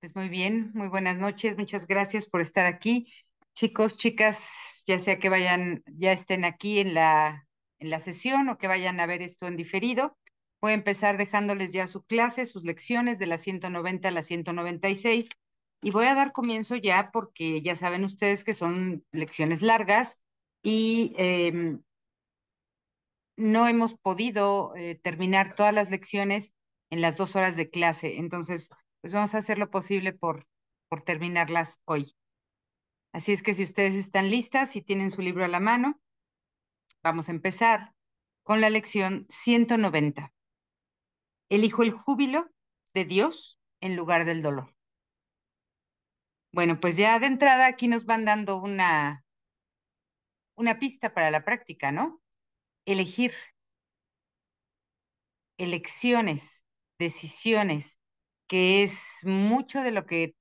Pues muy bien, muy buenas noches, muchas gracias por estar aquí. Chicos, chicas, ya sea que vayan, ya estén aquí en la sesión o que vayan a ver esto en diferido, voy a empezar dejándoles ya su clase, sus lecciones de la 190 a la 196 y voy a dar comienzo ya porque ya saben ustedes que son lecciones largas y no hemos podido terminar todas las lecciones en las 2 horas de clase. Entonces, pues vamos a hacer lo posible por terminarlas hoy. Así es que si ustedes están listas y tienen su libro a la mano, vamos a empezar con la lección 190. Elijo el júbilo de Dios en lugar del dolor. Bueno, pues ya de entrada aquí nos van dando una pista para la práctica, ¿no? Elegir, elecciones, decisiones, que es mucho de lo que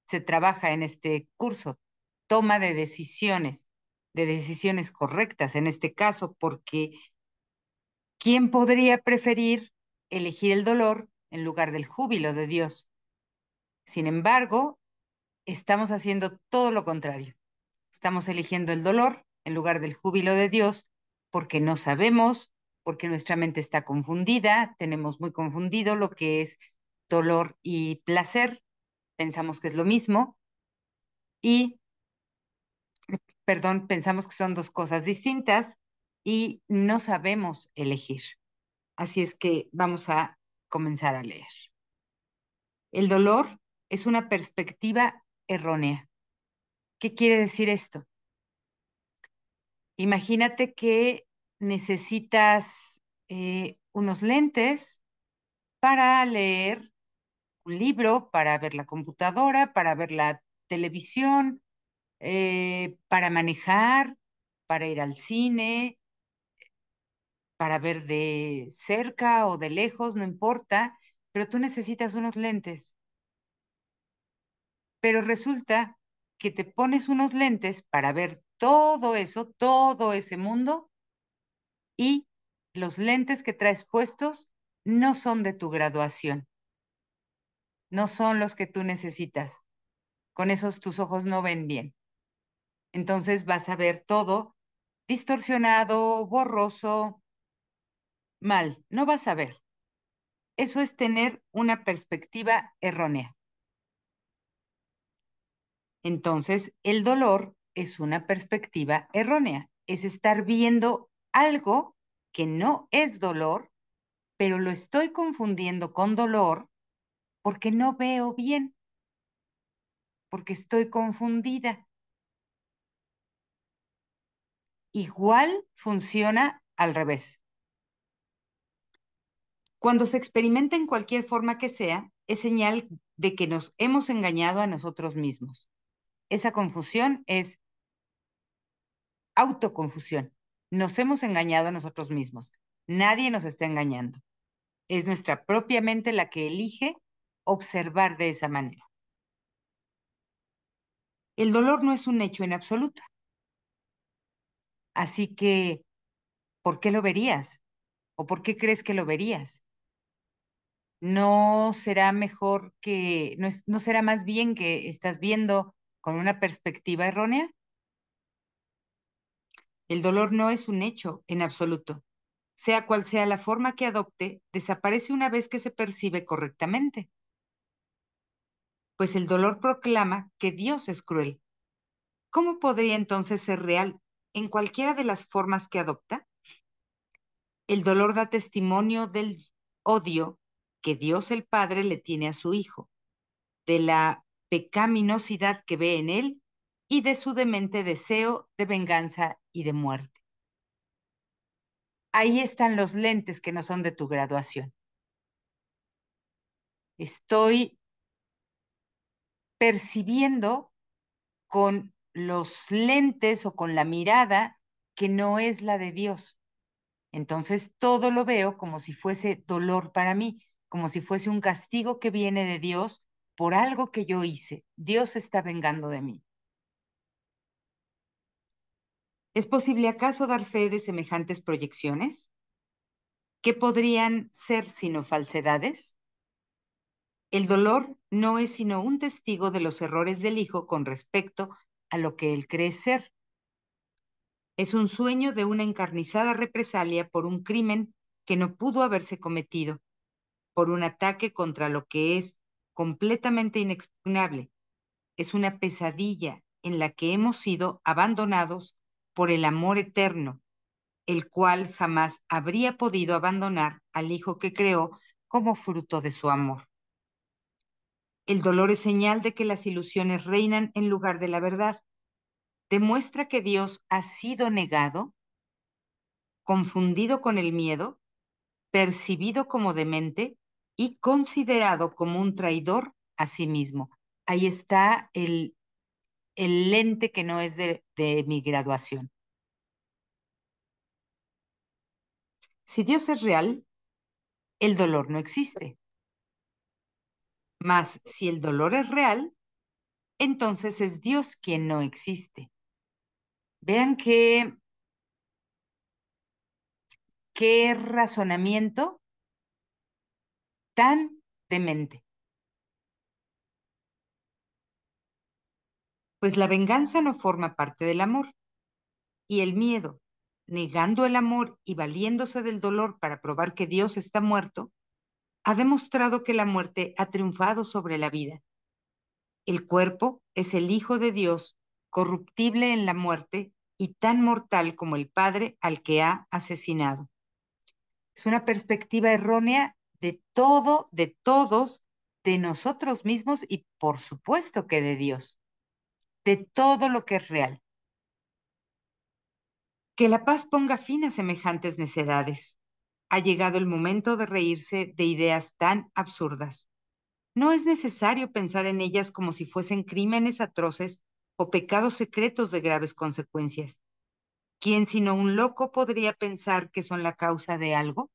se trabaja en este curso, toma de decisiones correctas en este caso, porque ¿quién podría preferir elegir el dolor en lugar del júbilo de Dios? Sin embargo, estamos haciendo todo lo contrario. Estamos eligiendo el dolor en lugar del júbilo de Dios porque no sabemos, porque nuestra mente está confundida, tenemos muy confundido lo que es dolor y placer, pensamos que es lo mismo y perdón, pensamos que son dos cosas distintas y no sabemos elegir. Así es que vamos a comenzar a leer. El dolor es una perspectiva errónea. ¿Qué quiere decir esto? Imagínate que necesitas unos lentes para leer un libro, para ver la computadora, para ver la televisión, para manejar, para ir al cine, para ver de cerca o de lejos, no importa, pero tú necesitas unos lentes. Pero resulta que te pones unos lentes para ver todo eso, todo ese mundo, y los lentes que traes puestos no son de tu graduación, no son los que tú necesitas. Con esos tus ojos no ven bien. Entonces vas a ver todo distorsionado, borroso, mal, no vas a ver. Eso es tener una perspectiva errónea. Entonces, el dolor es una perspectiva errónea, es estar viendo algo que no es dolor, pero lo estoy confundiendo con dolor porque no veo bien, porque estoy confundida. Igual funciona al revés. Cuando se experimenta en cualquier forma que sea, es señal de que nos hemos engañado a nosotros mismos. Esa confusión es autoconfusión. Nos hemos engañado a nosotros mismos. Nadie nos está engañando. Es nuestra propia mente la que elige observar de esa manera. El dolor no es un hecho en absoluto. Así que, ¿por qué lo verías? ¿O por qué crees que lo verías? ¿No será mejor que, no será más bien que estás viendo con una perspectiva errónea? El dolor no es un hecho en absoluto. Sea cual sea la forma que adopte, desaparece una vez que se percibe correctamente, pues el dolor proclama que Dios es cruel. ¿Cómo podría entonces ser real en cualquiera de las formas que adopta? El dolor da testimonio del odio que Dios el Padre le tiene a su Hijo, de la pecaminosidad que ve en él y de su demente deseo de venganza y de muerte. Ahí están los lentes que no son de tu graduación. Estoy percibiendo con los lentes o con la mirada que no es la de Dios. Entonces todo lo veo como si fuese dolor para mí, como si fuese un castigo que viene de Dios por algo que yo hice. Dios se está vengando de mí. ¿Es posible acaso dar fe de semejantes proyecciones? ¿Qué podrían ser sino falsedades? El dolor no es sino un testigo de los errores del hijo con respecto a lo que él cree ser. Es un sueño de una encarnizada represalia por un crimen que no pudo haberse cometido, por un ataque contra lo que es completamente inexpugnable. Es una pesadilla en la que hemos sido abandonados por el amor eterno, el cual jamás habría podido abandonar al hijo que creó como fruto de su amor. El dolor es señal de que las ilusiones reinan en lugar de la verdad. Demuestra que Dios ha sido negado, confundido con el miedo, percibido como demente y considerado como un traidor a sí mismo. Ahí está el lente que no es de mi graduación. Si Dios es real, el dolor no existe. Mas si el dolor es real, entonces es Dios quien no existe. Vean qué razonamiento tan demente. Pues la venganza no forma parte del amor, y el miedo, negando el amor y valiéndose del dolor para probar que Dios está muerto, ha demostrado que la muerte ha triunfado sobre la vida. El cuerpo es el Hijo de Dios, corruptible en la muerte y tan mortal como el Padre al que ha asesinado. Es una perspectiva errónea de todo, de todos, de nosotros mismos y por supuesto que de Dios, de todo lo que es real. Que la paz ponga fin a semejantes necedades. Ha llegado el momento de reírse de ideas tan absurdas. No es necesario pensar en ellas como si fuesen crímenes atroces o pecados secretos de graves consecuencias. ¿Quién sino un loco podría pensar que son la causa de algo?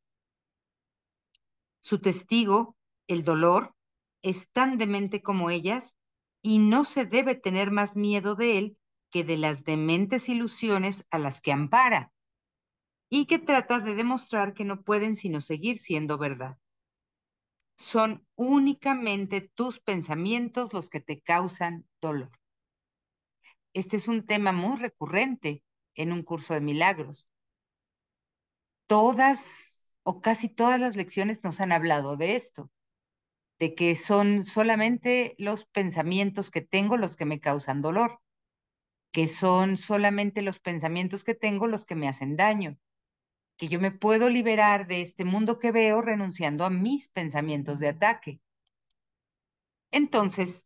Su testigo, el dolor, es tan demente como ellas y no se debe tener más miedo de él que de las dementes ilusiones a las que ampara y que trata de demostrar que no pueden sino seguir siendo verdad. Son únicamente tus pensamientos los que te causan dolor. Este es un tema muy recurrente en un curso de milagros. Todas o casi todas las lecciones nos han hablado de esto, de que son solamente los pensamientos que tengo los que me causan dolor, que son solamente los pensamientos que tengo los que me hacen daño, que yo me puedo liberar de este mundo que veo renunciando a mis pensamientos de ataque. Entonces,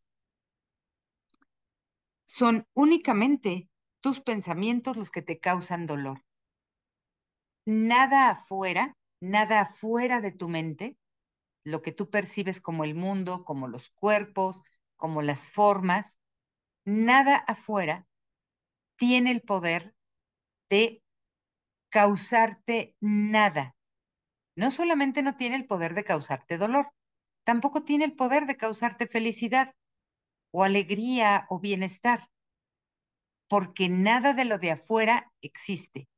son únicamente tus pensamientos los que te causan dolor. Nada afuera de tu mente, lo que tú percibes como el mundo, como los cuerpos, como las formas, nada afuera tiene el poder de causarte nada. No solamente no tiene el poder de causarte dolor, tampoco tiene el poder de causarte felicidad o alegría o bienestar, porque nada de lo de afuera existe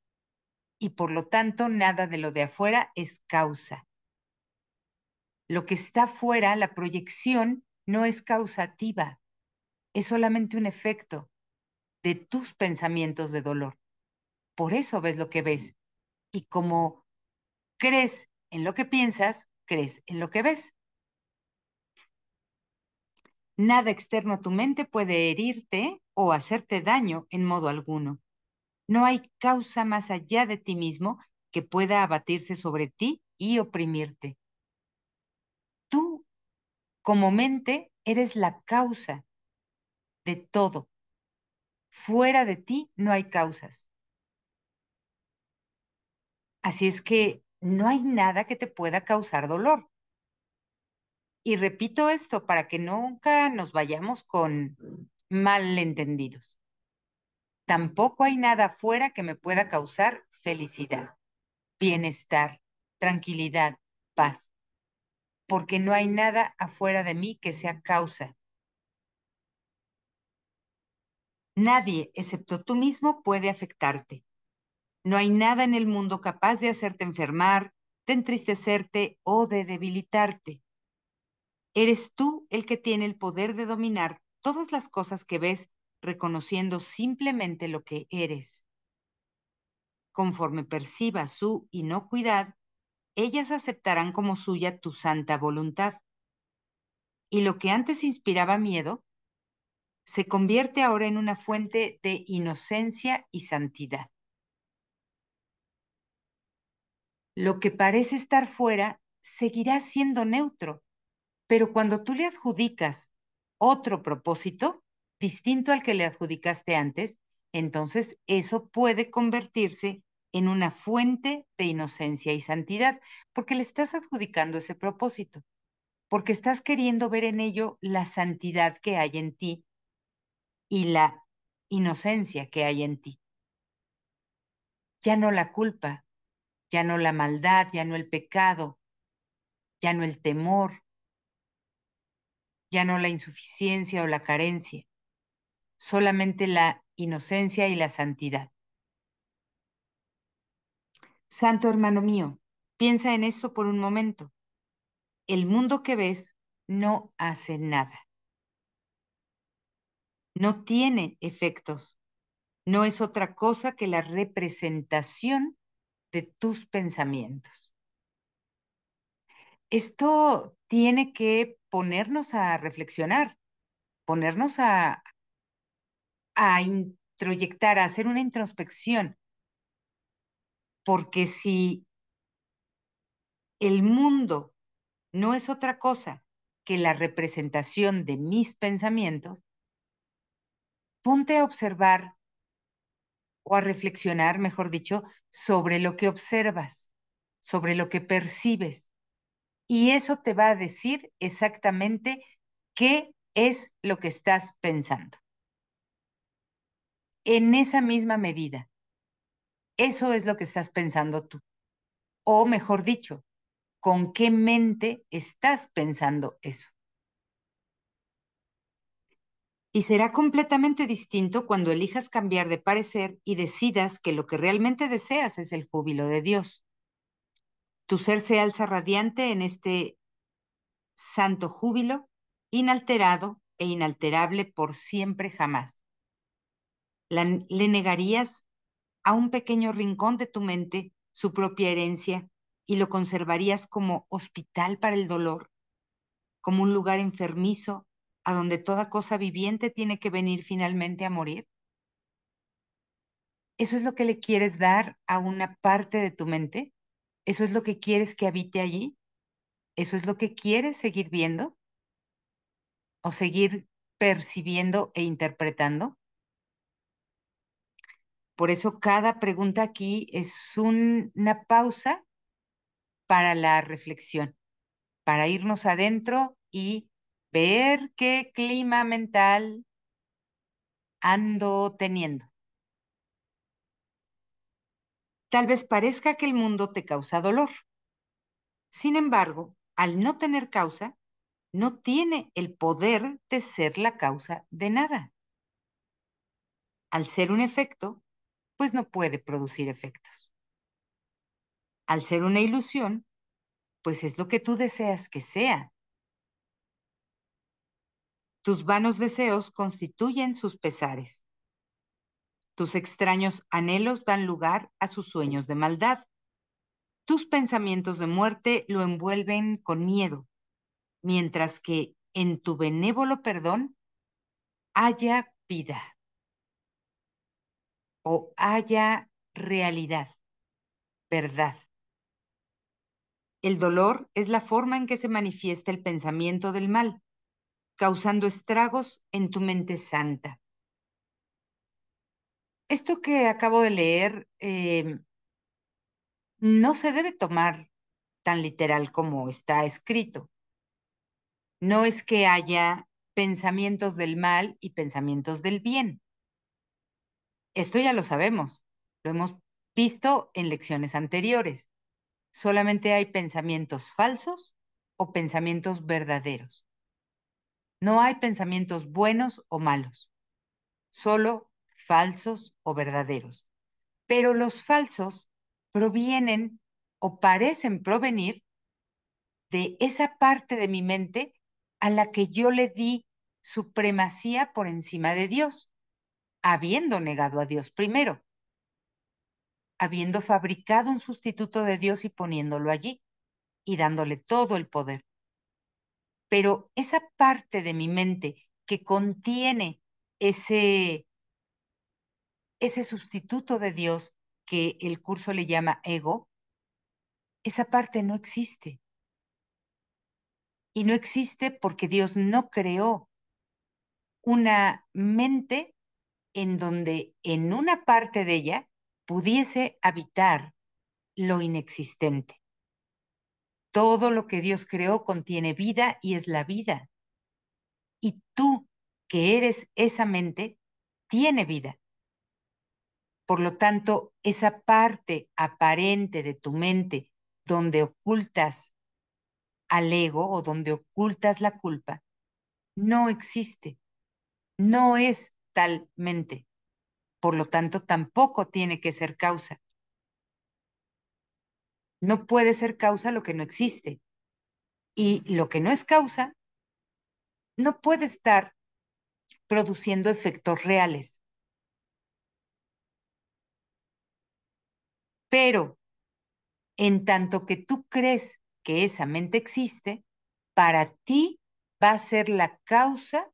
y por lo tanto nada de lo de afuera es causa. Lo que está fuera, la proyección, no es causativa, es solamente un efecto de tus pensamientos de dolor. Por eso ves lo que ves. Y como crees en lo que piensas, crees en lo que ves. Nada externo a tu mente puede herirte o hacerte daño en modo alguno. No hay causa más allá de ti mismo que pueda abatirse sobre ti y oprimirte. Tú, como mente, eres la causa de todo. Fuera de ti no hay causas. Así es que no hay nada que te pueda causar dolor. Y repito esto para que nunca nos vayamos con malentendidos. Tampoco hay nada afuera que me pueda causar felicidad, bienestar, tranquilidad, paz, porque no hay nada afuera de mí que sea causa. Nadie, excepto tú mismo, puede afectarte. No hay nada en el mundo capaz de hacerte enfermar, de entristecerte o de debilitarte. Eres tú el que tiene el poder de dominar todas las cosas que ves, reconociendo simplemente lo que eres. Conforme percibas su inocuidad, ellas aceptarán como suya tu santa voluntad. Y lo que antes inspiraba miedo, se convierte ahora en una fuente de inocencia y santidad. Lo que parece estar fuera seguirá siendo neutro, pero cuando tú le adjudicas otro propósito, distinto al que le adjudicaste antes, entonces eso puede convertirse en una fuente de inocencia y santidad, porque le estás adjudicando ese propósito, porque estás queriendo ver en ello la santidad que hay en ti y la inocencia que hay en ti. Ya no la culpa, ya no la maldad, ya no el pecado, ya no el temor, ya no la insuficiencia o la carencia, solamente la inocencia y la santidad. Santo hermano mío, piensa en esto por un momento. El mundo que ves no hace nada, no tiene efectos, no es otra cosa que la representación de tus pensamientos. Esto tiene que ponernos a reflexionar, ponernos a introyectar, a hacer una introspección, porque si el mundo no es otra cosa que la representación de mis pensamientos, ponte a observar o a reflexionar, mejor dicho, sobre lo que observas, sobre lo que percibes. Y eso te va a decir exactamente qué es lo que estás pensando. En esa misma medida, eso es lo que estás pensando tú. O mejor dicho, ¿con qué mente estás pensando eso? Y será completamente distinto cuando elijas cambiar de parecer y decidas que lo que realmente deseas es el júbilo de Dios. Tu ser se alza radiante en este santo júbilo, inalterado e inalterable por siempre jamás. Le negarías a un pequeño rincón de tu mente su propia herencia y lo conservarías como hospital para el dolor, como un lugar enfermizo a donde toda cosa viviente tiene que venir finalmente a morir. ¿Eso es lo que le quieres dar a una parte de tu mente? ¿Eso es lo que quieres que habite allí? ¿Eso es lo que quieres seguir viendo o seguir percibiendo e interpretando? Por eso cada pregunta aquí es una pausa para la reflexión, para irnos adentro y ver qué clima mental ando teniendo. Tal vez parezca que el mundo te causa dolor. Sin embargo, al no tener causa, no tiene el poder de ser la causa de nada. Al ser un efecto, pues no puede producir efectos. Al ser una ilusión, pues es lo que tú deseas que sea. Tus vanos deseos constituyen sus pesares. Tus extraños anhelos dan lugar a sus sueños de maldad. Tus pensamientos de muerte lo envuelven con miedo, mientras que en tu benévolo perdón haya vida o haya realidad, verdad. El dolor es la forma en que se manifiesta el pensamiento del mal, causando estragos en tu mente santa. Esto que acabo de leer no se debe tomar tan literal como está escrito. No es que haya pensamientos del mal y pensamientos del bien. Esto ya lo sabemos, lo hemos visto en lecciones anteriores. Solamente hay pensamientos falsos o pensamientos verdaderos. No hay pensamientos buenos o malos, solo falsos o verdaderos. Pero los falsos provienen o parecen provenir de esa parte de mi mente a la que yo le di supremacía por encima de Dios, habiendo negado a Dios primero, habiendo fabricado un sustituto de Dios y poniéndolo allí y dándole todo el poder. Pero esa parte de mi mente que contiene ese, ese sustituto de Dios que el curso le llama ego, esa parte no existe. Y no existe porque Dios no creó una mente en donde en una parte de ella pudiese habitar lo inexistente. Todo lo que Dios creó contiene vida y es la vida. Y tú, que eres esa mente, tiene vida. Por lo tanto, esa parte aparente de tu mente donde ocultas al ego o donde ocultas la culpa, no existe, no es tal mente. Por lo tanto, tampoco tiene que ser causa. No puede ser causa lo que no existe. Y lo que no es causa no puede estar produciendo efectos reales. Pero en tanto que tú crees que esa mente existe, para ti va a ser la causa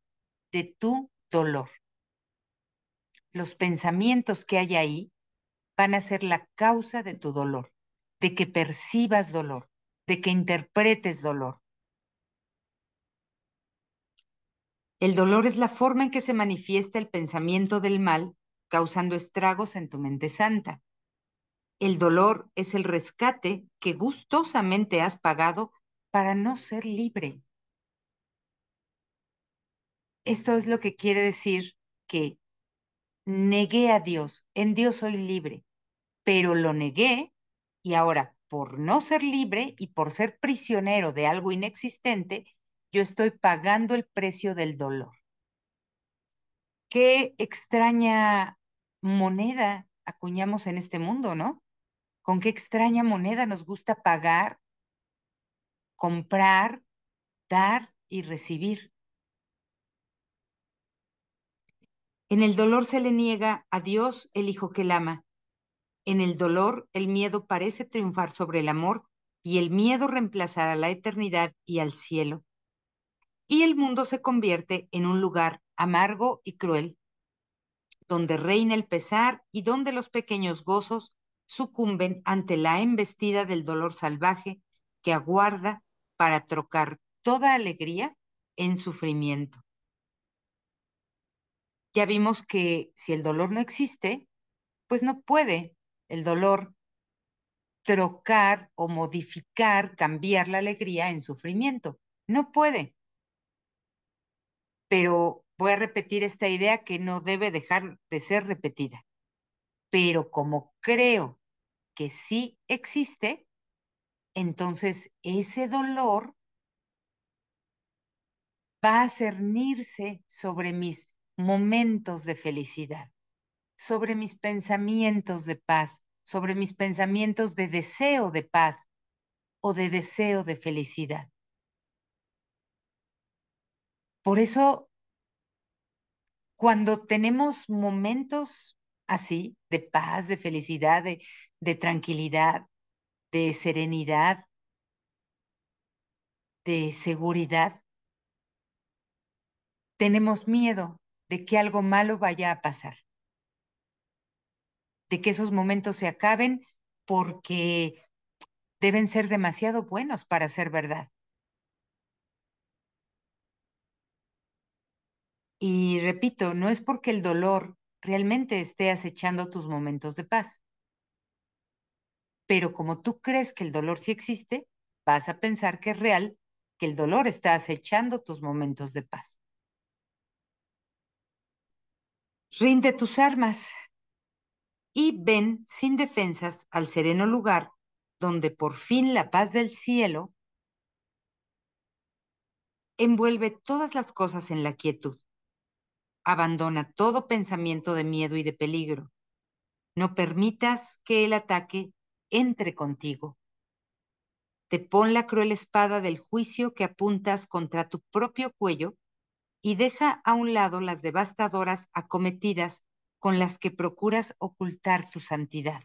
de tu dolor. Los pensamientos que hay ahí van a ser la causa de tu dolor, de que percibas dolor, de que interpretes dolor. El dolor es la forma en que se manifiesta el pensamiento del mal, causando estragos en tu mente santa. El dolor es el rescate que gustosamente has pagado para no ser libre. Esto es lo que quiere decir que negué a Dios, en Dios soy libre, pero lo negué y ahora por no ser libre y por ser prisionero de algo inexistente, yo estoy pagando el precio del dolor. Qué extraña moneda acuñamos en este mundo, ¿no? Con qué extraña moneda nos gusta pagar, comprar, dar y recibir. En el dolor se le niega a Dios el hijo que él ama. En el dolor, el miedo parece triunfar sobre el amor y el miedo reemplazará la eternidad y al cielo. Y el mundo se convierte en un lugar amargo y cruel, donde reina el pesar y donde los pequeños gozos sucumben ante la embestida del dolor salvaje que aguarda para trocar toda alegría en sufrimiento. Ya vimos que si el dolor no existe, pues no puede el dolor trocar o modificar, cambiar la alegría en sufrimiento. No puede. Pero voy a repetir esta idea que no debe dejar de ser repetida. Pero como creo que sí existe, entonces ese dolor va a cernirse sobre mis momentos de felicidad, sobre mis pensamientos de paz, sobre mis pensamientos de deseo de paz o de deseo de felicidad. Por eso, cuando tenemos momentos así, de paz, de felicidad, de tranquilidad, de serenidad, de seguridad, tenemos miedo de que algo malo vaya a pasar, de que esos momentos se acaben porque deben ser demasiado buenos para ser verdad. Y repito, no es porque el dolor realmente esté acechando tus momentos de paz, pero como tú crees que el dolor sí existe, vas a pensar que es real, que el dolor está acechando tus momentos de paz. Rinde tus armas y ven sin defensas al sereno lugar donde por fin la paz del cielo envuelve todas las cosas en la quietud. Abandona todo pensamiento de miedo y de peligro. No permitas que el ataque entre contigo. te pon la cruel espada del juicio que apuntas contra tu propio cuello y deja a un lado las devastadoras acometidas con las que procuras ocultar tu santidad.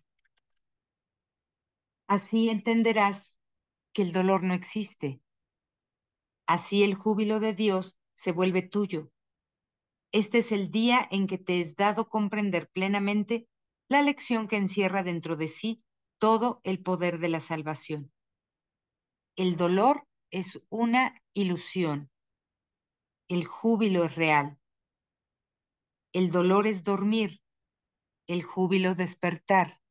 Así entenderás que el dolor no existe. Así el júbilo de Dios se vuelve tuyo. Este es el día en que te es dado comprender plenamente la lección que encierra dentro de sí todo el poder de la salvación. El dolor es una ilusión. El júbilo es real. El dolor es dormir. El júbilo despertar.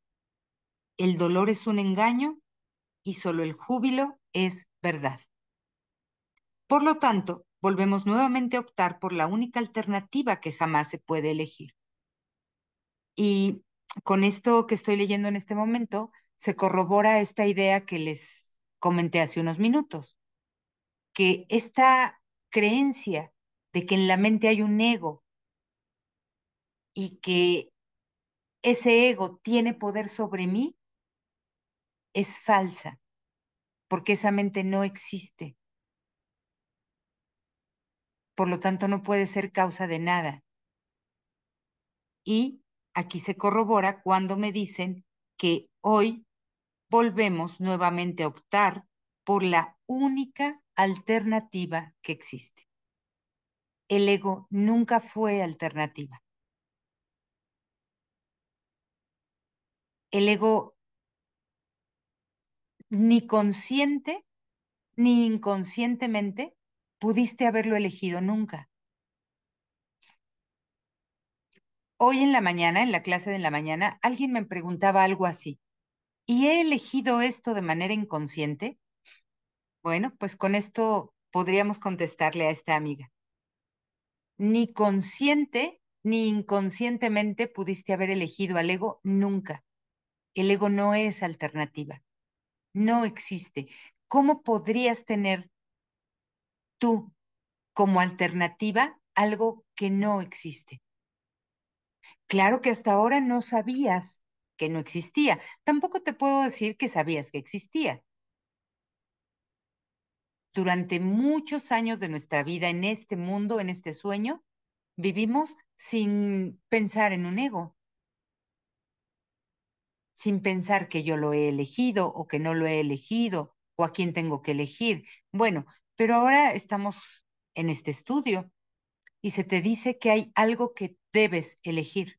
El dolor es un engaño y solo el júbilo es verdad. Por lo tanto, volvemos nuevamente a optar por la única alternativa que jamás se puede elegir. Y con esto que estoy leyendo en este momento, se corrobora esta idea que les comenté hace unos minutos, que esta creencia de que en la mente hay un ego y que ese ego tiene poder sobre mí es falsa, porque esa mente no existe. Por lo tanto, no puede ser causa de nada. Y aquí se corrobora cuando me dicen que hoy volvemos nuevamente a optar por la única alternativa que existe. El ego nunca fue alternativa. El ego ni consciente ni inconscientemente pudiste haberlo elegido nunca. Hoy en la mañana, en la clase de la mañana, alguien me preguntaba algo así. ¿Y he elegido esto de manera inconsciente? Bueno, pues con esto podríamos contestarle a esta amiga. Ni consciente ni inconscientemente pudiste haber elegido al ego nunca. El ego no es alternativa, no existe. ¿Cómo podrías tener tú como alternativa algo que no existe? Claro que hasta ahora no sabías que no existía. Tampoco te puedo decir que sabías que existía. Durante muchos años de nuestra vida en este mundo, en este sueño, vivimos sin pensar en un ego, sin pensar que yo lo he elegido o que no lo he elegido o a quién tengo que elegir. Bueno, pero ahora estamos en este estudio y se te dice que hay algo que debes elegir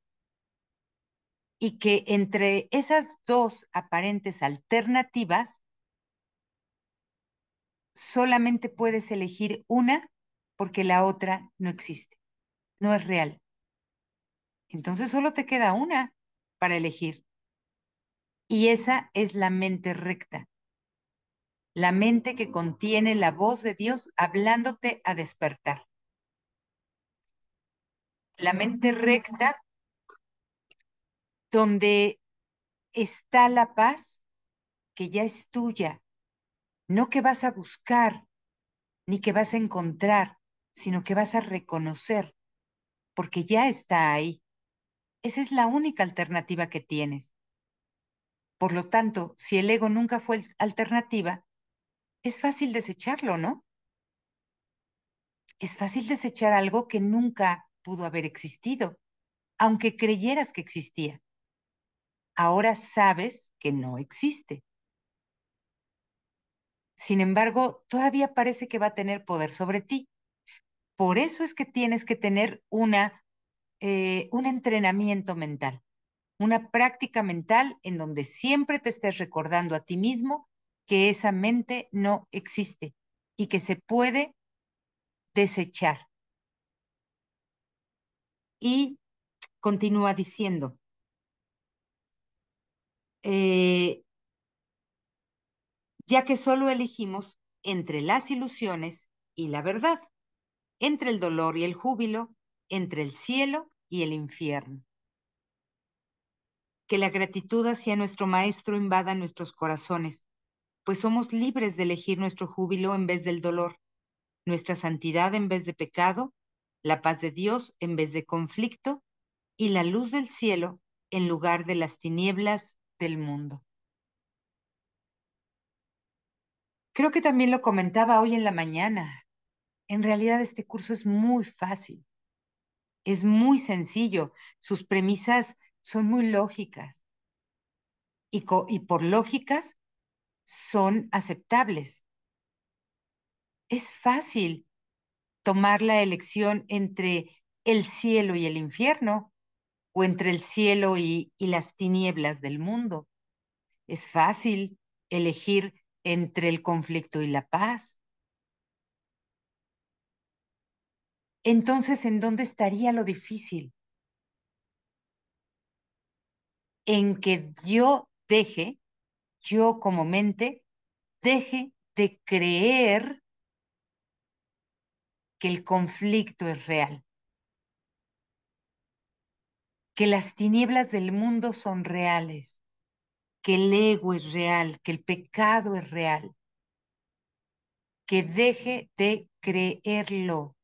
y que entre esas dos aparentes alternativas solamente puedes elegir una porque la otra no existe, no es real. Entonces solo te queda una para elegir y esa es la mente recta, la mente que contiene la voz de Dios hablándote a despertar. La mente recta donde está la paz que ya es tuya, no que vas a buscar ni que vas a encontrar, sino que vas a reconocer, porque ya está ahí. Esa es la única alternativa que tienes. Por lo tanto, si el ego nunca fue alternativa, es fácil desecharlo, ¿no? Es fácil desechar algo que nunca pudo haber existido, aunque creyeras que existía. Ahora sabes que no existe. Sin embargo, todavía parece que va a tener poder sobre ti. Por eso es que tienes que tener un entrenamiento mental, una práctica mental en donde siempre te estés recordando a ti mismo que esa mente no existe y que se puede desechar. Y continúa diciendo, eh, ya que solo elegimos entre las ilusiones y la verdad, entre el dolor y el júbilo, entre el cielo y el infierno. Que la gratitud hacia nuestro Maestro invada nuestros corazones, pues somos libres de elegir nuestro júbilo en vez del dolor, nuestra santidad en vez de pecado, la paz de Dios en vez de conflicto y la luz del cielo en lugar de las tinieblas del mundo. Creo que también lo comentaba hoy en la mañana. En realidad este curso es muy fácil, es muy sencillo, sus premisas son muy lógicas y por lógicas son aceptables. Es fácil tomar la elección entre el cielo y el infierno o entre el cielo y las tinieblas del mundo. Es fácil elegir entre el conflicto y la paz. Entonces, ¿en dónde estaría lo difícil? En que yo como mente, deje de creer que el conflicto es real, que las tinieblas del mundo son reales, que el ego es real, que el pecado es real, que deje de creerlo.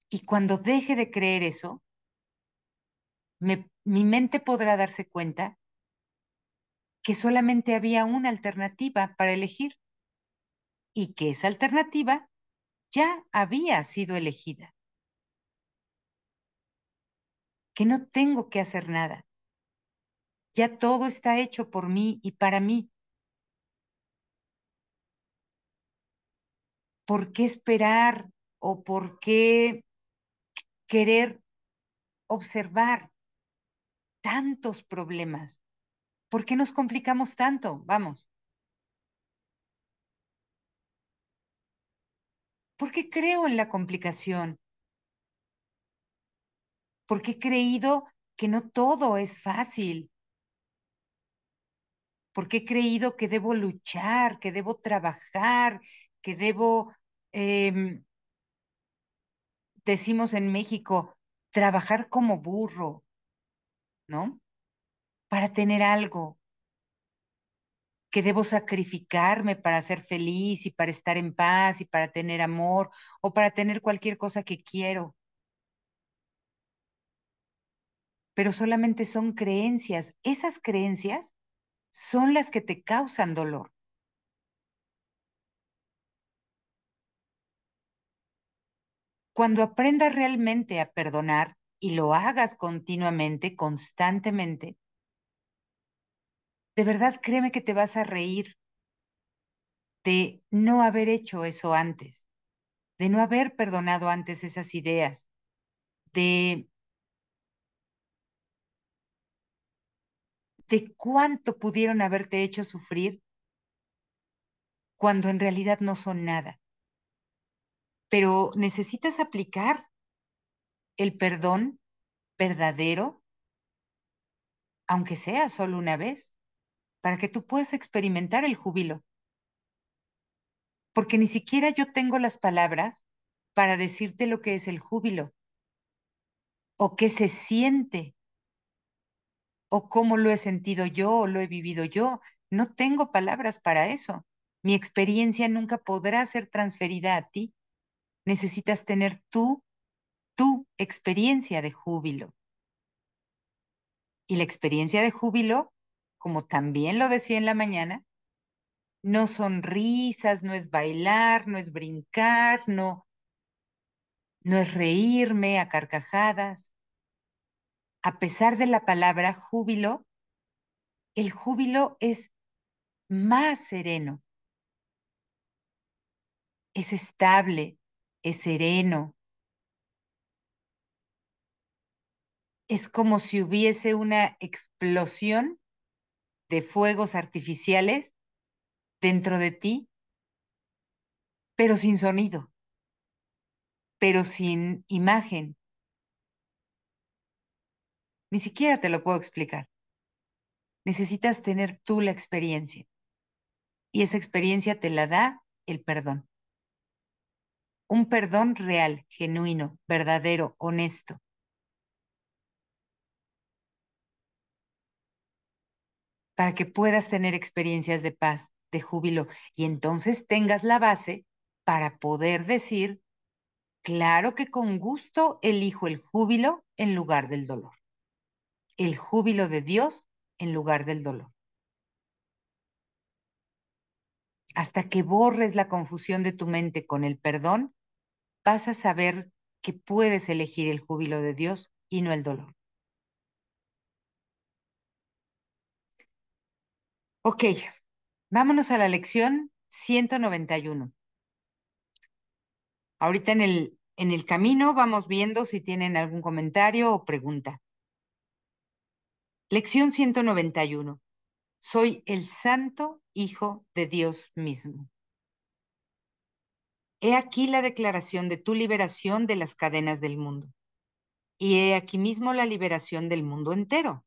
Y cuando deje de creer eso, mi mente podrá darse cuenta que solamente había una alternativa para elegir y que esa alternativa ya había sido elegida, que no tengo que hacer nada, ya todo está hecho por mí y para mí. ¿Por qué esperar o por qué querer observar tantos problemas? ¿Por qué nos complicamos tanto? Vamos, ¿por qué creo en la complicación? ¿Por qué he creído que no todo es fácil? ¿Por qué he creído que debo luchar, que debo trabajar, que debo, em, decimos en México, trabajar como burro, ¿no? Para tener algo, que debo sacrificarme para ser feliz y para estar en paz y para tener amor o para tener cualquier cosa que quiero. Pero solamente son creencias. Esas creencias son las que te causan dolor. Cuando aprendas realmente a perdonar y lo hagas continuamente, constantemente, de verdad créeme que te vas a reír de no haber hecho eso antes, de no haber perdonado antes esas ideas, de, de cuánto pudieron haberte hecho sufrir cuando en realidad no son nada. Pero necesitas aplicar el perdón verdadero, aunque sea solo una vez, para que tú puedas experimentar el júbilo. Porque ni siquiera yo tengo las palabras para decirte lo que es el júbilo, o qué se siente, o cómo lo he sentido yo, o lo he vivido yo. No tengo palabras para eso. Mi experiencia nunca podrá ser transferida a ti. Necesitas tener tu experiencia de júbilo. Y la experiencia de júbilo, como también lo decía en la mañana, no son risas, no es bailar, no es brincar, no es reírme a carcajadas. A pesar de la palabra júbilo, el júbilo es más sereno, es estable, es sereno. Es como si hubiese una explosión de fuegos artificiales dentro de ti, pero sin sonido, pero sin imagen. Ni siquiera te lo puedo explicar. Necesitas tener tú la experiencia y esa experiencia te la da el perdón. Un perdón real, genuino, verdadero, honesto, para que puedas tener experiencias de paz, de júbilo y entonces tengas la base para poder decir, claro que con gusto elijo el júbilo en lugar del dolor, el júbilo de Dios en lugar del dolor. hasta que borres la confusión de tu mente con el perdón, vas a saber que puedes elegir el júbilo de Dios y no el dolor. Ok, vámonos a la lección 191. Ahorita en el camino vamos viendo si tienen algún comentario o pregunta. Lección 191. Soy el santo Hijo de Dios mismo. He aquí la declaración de tu liberación de las cadenas del mundo. Y he aquí mismo la liberación del mundo entero.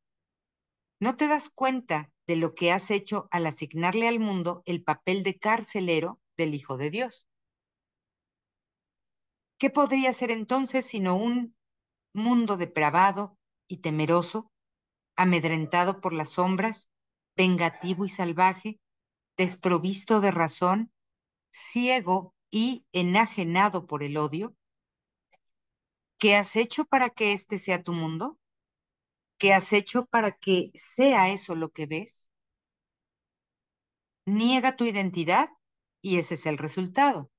¿No te das cuenta de lo que has hecho al asignarle al mundo el papel de carcelero del Hijo de Dios? ¿Qué podría ser entonces sino un mundo depravado y temeroso, amedrentado por las sombras, vengativo y salvaje, desprovisto de razón, ciego y enajenado por el odio? ¿Qué has hecho para que este sea tu mundo? ¿Qué has hecho para que sea eso lo que ves? Niega tu identidad y ese es el resultado.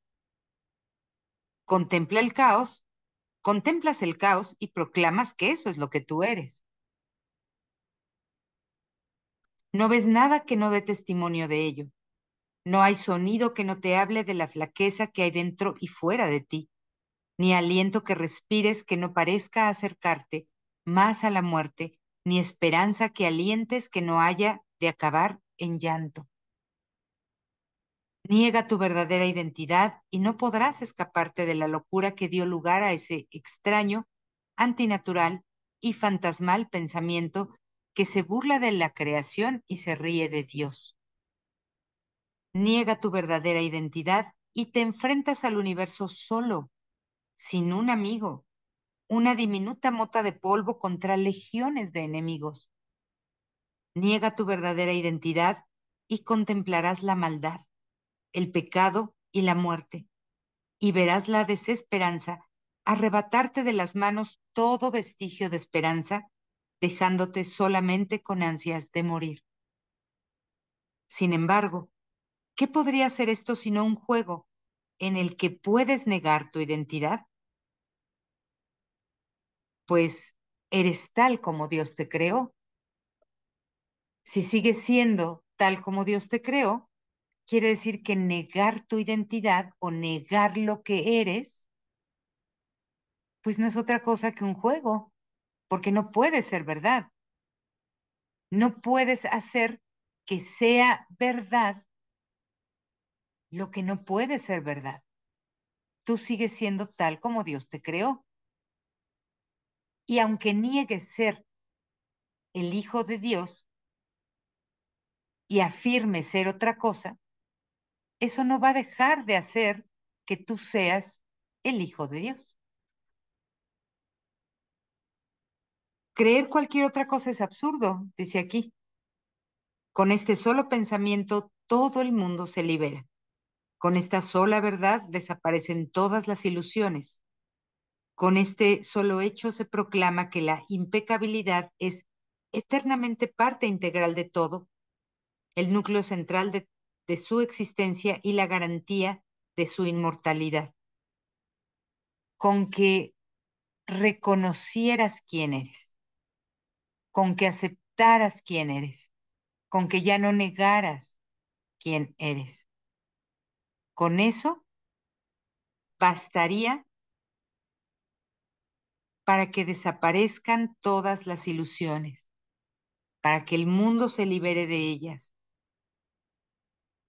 Contempla el caos, contemplas el caos y proclamas que eso es lo que tú eres. No ves nada que no dé testimonio de ello. No hay sonido que no te hable de la flaqueza que hay dentro y fuera de ti, ni aliento que respires que no parezca acercarte más a la muerte, ni esperanza que alientes que no haya de acabar en llanto. Niega tu verdadera identidad y no podrás escaparte de la locura que dio lugar a ese extraño, antinatural y fantasmal pensamiento que se burla de la creación y se ríe de Dios. Niega tu verdadera identidad y te enfrentas al universo solo, sin un amigo, una diminuta mota de polvo contra legiones de enemigos. Niega tu verdadera identidad y contemplarás la maldad, el pecado y la muerte, y verás la desesperanza arrebatarte de las manos todo vestigio de esperanza, dejándote solamente con ansias de morir. Sin embargo, ¿qué podría ser esto sino un juego en el que puedes negar tu identidad? Pues eres tal como Dios te creó. Si sigues siendo tal como Dios te creó, quiere decir que negar tu identidad o negar lo que eres, pues no es otra cosa que un juego, porque no puede ser verdad. No puedes hacer que sea verdad lo que no puede ser verdad. Tú sigues siendo tal como Dios te creó. Y aunque niegues ser el Hijo de Dios y afirmes ser otra cosa, eso no va a dejar de hacer que tú seas el Hijo de Dios. Creer cualquier otra cosa es absurdo, dice aquí. Con este solo pensamiento todo el mundo se libera. Con esta sola verdad desaparecen todas las ilusiones. Con este solo hecho se proclama que la impecabilidad es eternamente parte integral de todo, el núcleo central de su existencia y la garantía de su inmortalidad. Con que reconocieras quién eres, con que aceptaras quién eres, con que ya no negaras quién eres. Con eso bastaría para que desaparezcan todas las ilusiones, para que el mundo se libere de ellas,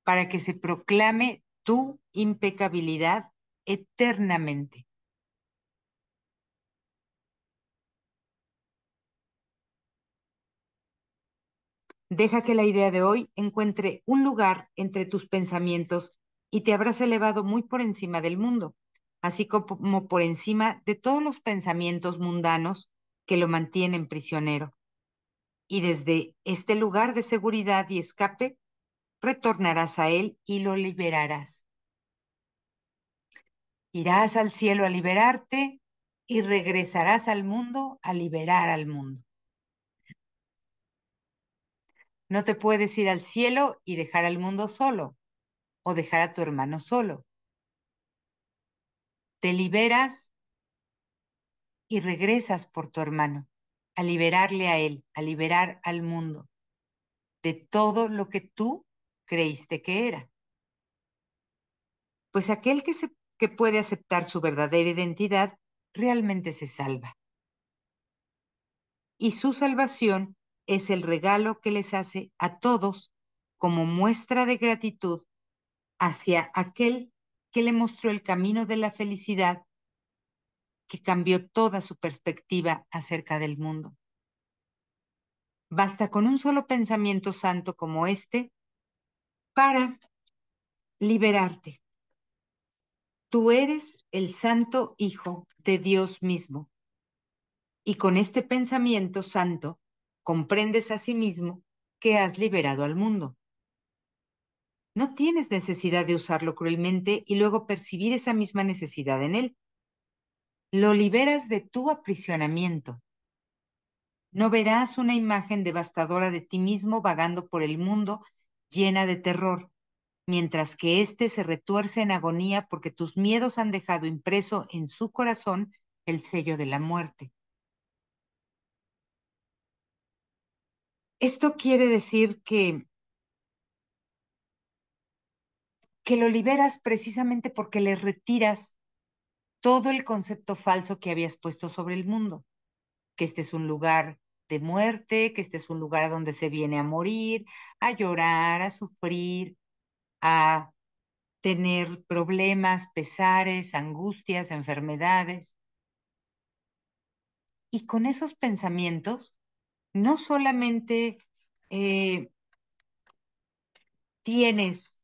para que se proclame tu impecabilidad eternamente. Deja que la idea de hoy encuentre un lugar entre tus pensamientos y te habrás elevado muy por encima del mundo, así como por encima de todos los pensamientos mundanos que lo mantienen prisionero. Y desde este lugar de seguridad y escape, retornarás a él y lo liberarás. Irás al cielo a liberarte y regresarás al mundo a liberar al mundo. No te puedes ir al cielo y dejar al mundo solo. o dejar a tu hermano solo. Te liberas y regresas por tu hermano, a liberarle a él, a liberar al mundo de todo lo que tú creíste que era. Pues aquel que puede aceptar su verdadera identidad realmente se salva. Y su salvación es el regalo que les hace a todos como muestra de gratitud hacia aquel que le mostró el camino de la felicidad, que cambió toda su perspectiva acerca del mundo. Basta con un solo pensamiento santo como este para liberarte. Tú eres el santo Hijo de Dios mismo. Y con este pensamiento santo comprendes a sí mismo que has liberado al mundo. No tienes necesidad de usarlo cruelmente y luego percibir esa misma necesidad en él. Lo liberas de tu aprisionamiento. No verás una imagen devastadora de ti mismo vagando por el mundo llena de terror, mientras que éste se retuerce en agonía porque tus miedos han dejado impreso en su corazón el sello de la muerte. Esto quiere decir que lo liberas precisamente porque le retiras todo el concepto falso que habías puesto sobre el mundo, que este es un lugar de muerte, que este es un lugar donde se viene a morir, a llorar, a sufrir, a tener problemas, pesares, angustias, enfermedades. Y con esos pensamientos, no solamente eh, tienes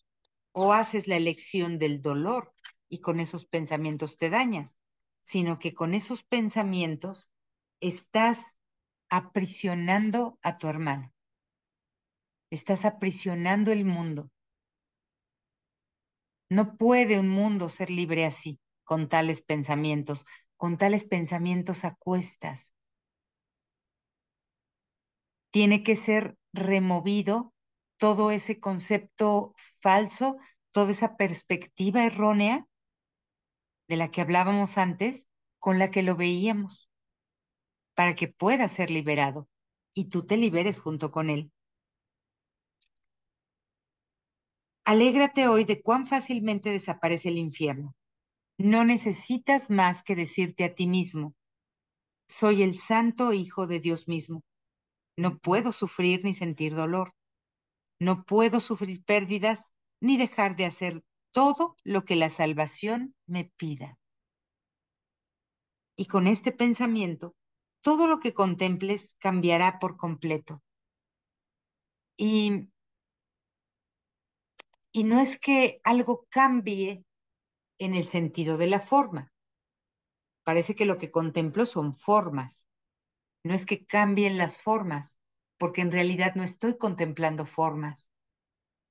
o haces la elección del dolor y con esos pensamientos te dañas, sino que con esos pensamientos estás aprisionando a tu hermano, estás aprisionando el mundo. No puede un mundo ser libre así, con tales pensamientos a cuestas. Tiene que ser removido todo ese concepto falso, toda esa perspectiva errónea de la que hablábamos antes, con la que lo veíamos, para que pueda ser liberado y tú te liberes junto con él. Alégrate hoy de cuán fácilmente desaparece el infierno. No necesitas más que decirte a ti mismo, soy el santo Hijo de Dios mismo. No puedo sufrir ni sentir dolor. No puedo sufrir pérdidas ni dejar de hacer todo lo que la salvación me pida. Y con este pensamiento, todo lo que contemples cambiará por completo. Y, y no es que algo cambie en el sentido de la forma. Parece que lo que contemplo son formas. No es que cambien las formas, porque en realidad no estoy contemplando formas.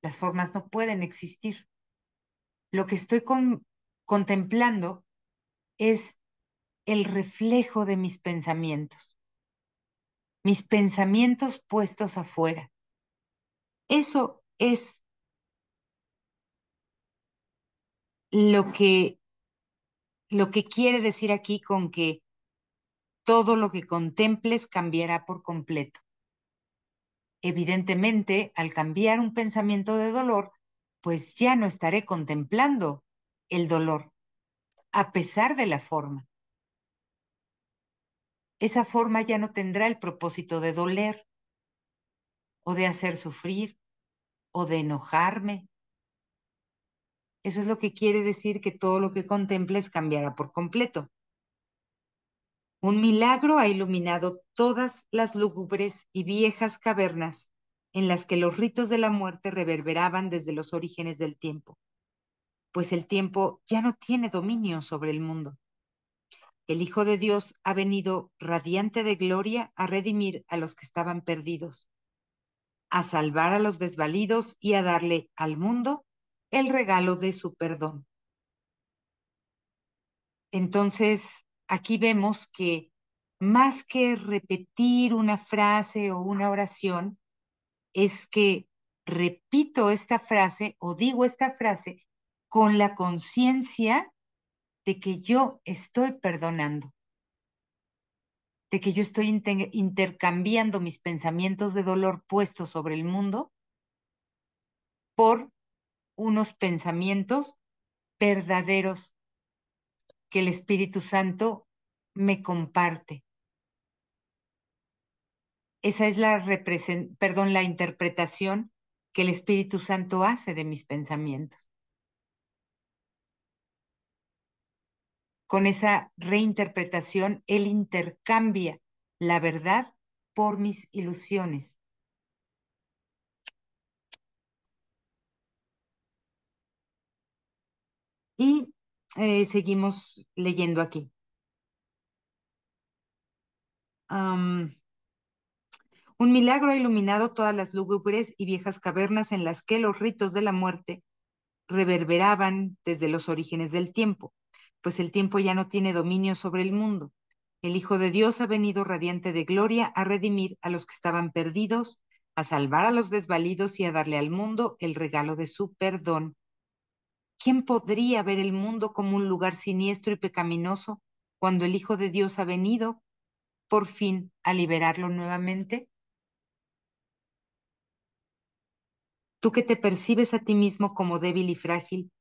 Las formas no pueden existir. Lo que estoy contemplando es el reflejo de mis pensamientos puestos afuera. Eso es lo que, lo que quiere decir aquí con que todo lo que contemples cambiará por completo. Evidentemente, al cambiar un pensamiento de dolor, pues ya no estaré contemplando el dolor, a pesar de la forma. Esa forma ya no tendrá el propósito de doler, o de hacer sufrir, o de enojarme. Eso es lo que quiere decir que todo lo que contemples cambiará por completo. Un milagro ha iluminado todas las lúgubres y viejas cavernas en las que los ritos de la muerte reverberaban desde los orígenes del tiempo, pues el tiempo ya no tiene dominio sobre el mundo. El Hijo de Dios ha venido radiante de gloria a redimir a los que estaban perdidos, a salvar a los desvalidos y a darle al mundo el regalo de su perdón. Entonces, aquí vemos que más que repetir una frase o una oración, es que repito esta frase o digo esta frase con la conciencia de que yo estoy perdonando, de que yo estoy intercambiando mis pensamientos de dolor puestos sobre el mundo por unos pensamientos verdaderos que el Espíritu Santo me comparte. Esa es la interpretación que el Espíritu Santo hace de mis pensamientos. Con esa reinterpretación, Él intercambia la verdad por mis ilusiones. Y seguimos leyendo aquí. Un milagro ha iluminado todas las lúgubres y viejas cavernas en las que los ritos de la muerte reverberaban desde los orígenes del tiempo, pues el tiempo ya no tiene dominio sobre el mundo. El Hijo de Dios ha venido radiante de gloria a redimir a los que estaban perdidos, a salvar a los desvalidos y a darle al mundo el regalo de su perdón. ¿Quién podría ver el mundo como un lugar siniestro y pecaminoso cuando el Hijo de Dios ha venido por fin a liberarlo nuevamente? Tú que te percibes a ti mismo como débil y frágil,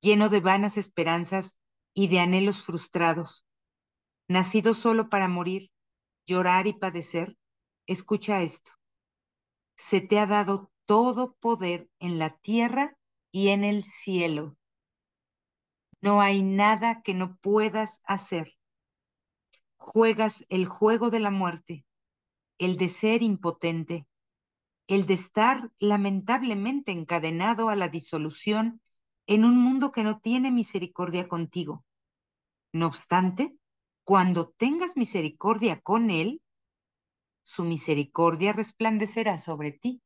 lleno de vanas esperanzas y de anhelos frustrados, nacido solo para morir, llorar y padecer, escucha esto. Se te ha dado todo poder en la tierra y en el cielo. No hay nada que no puedas hacer. Juegas el juego de la muerte, el de ser impotente, el de estar lamentablemente encadenado a la disolución en un mundo que no tiene misericordia contigo. No obstante, cuando tengas misericordia con él, su misericordia resplandecerá sobre ti.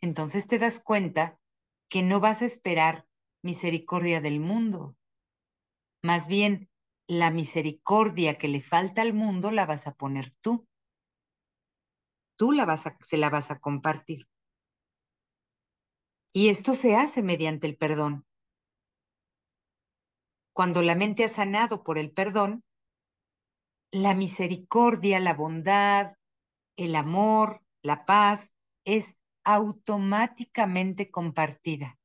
Entonces te das cuenta que no vas a esperar misericordia del mundo. Más bien, la misericordia que le falta al mundo la vas a poner tú. Se la vas a compartir. Y esto se hace mediante el perdón. Cuando la mente ha sanado por el perdón, la misericordia, la bondad, el amor, la paz es automáticamente compartida.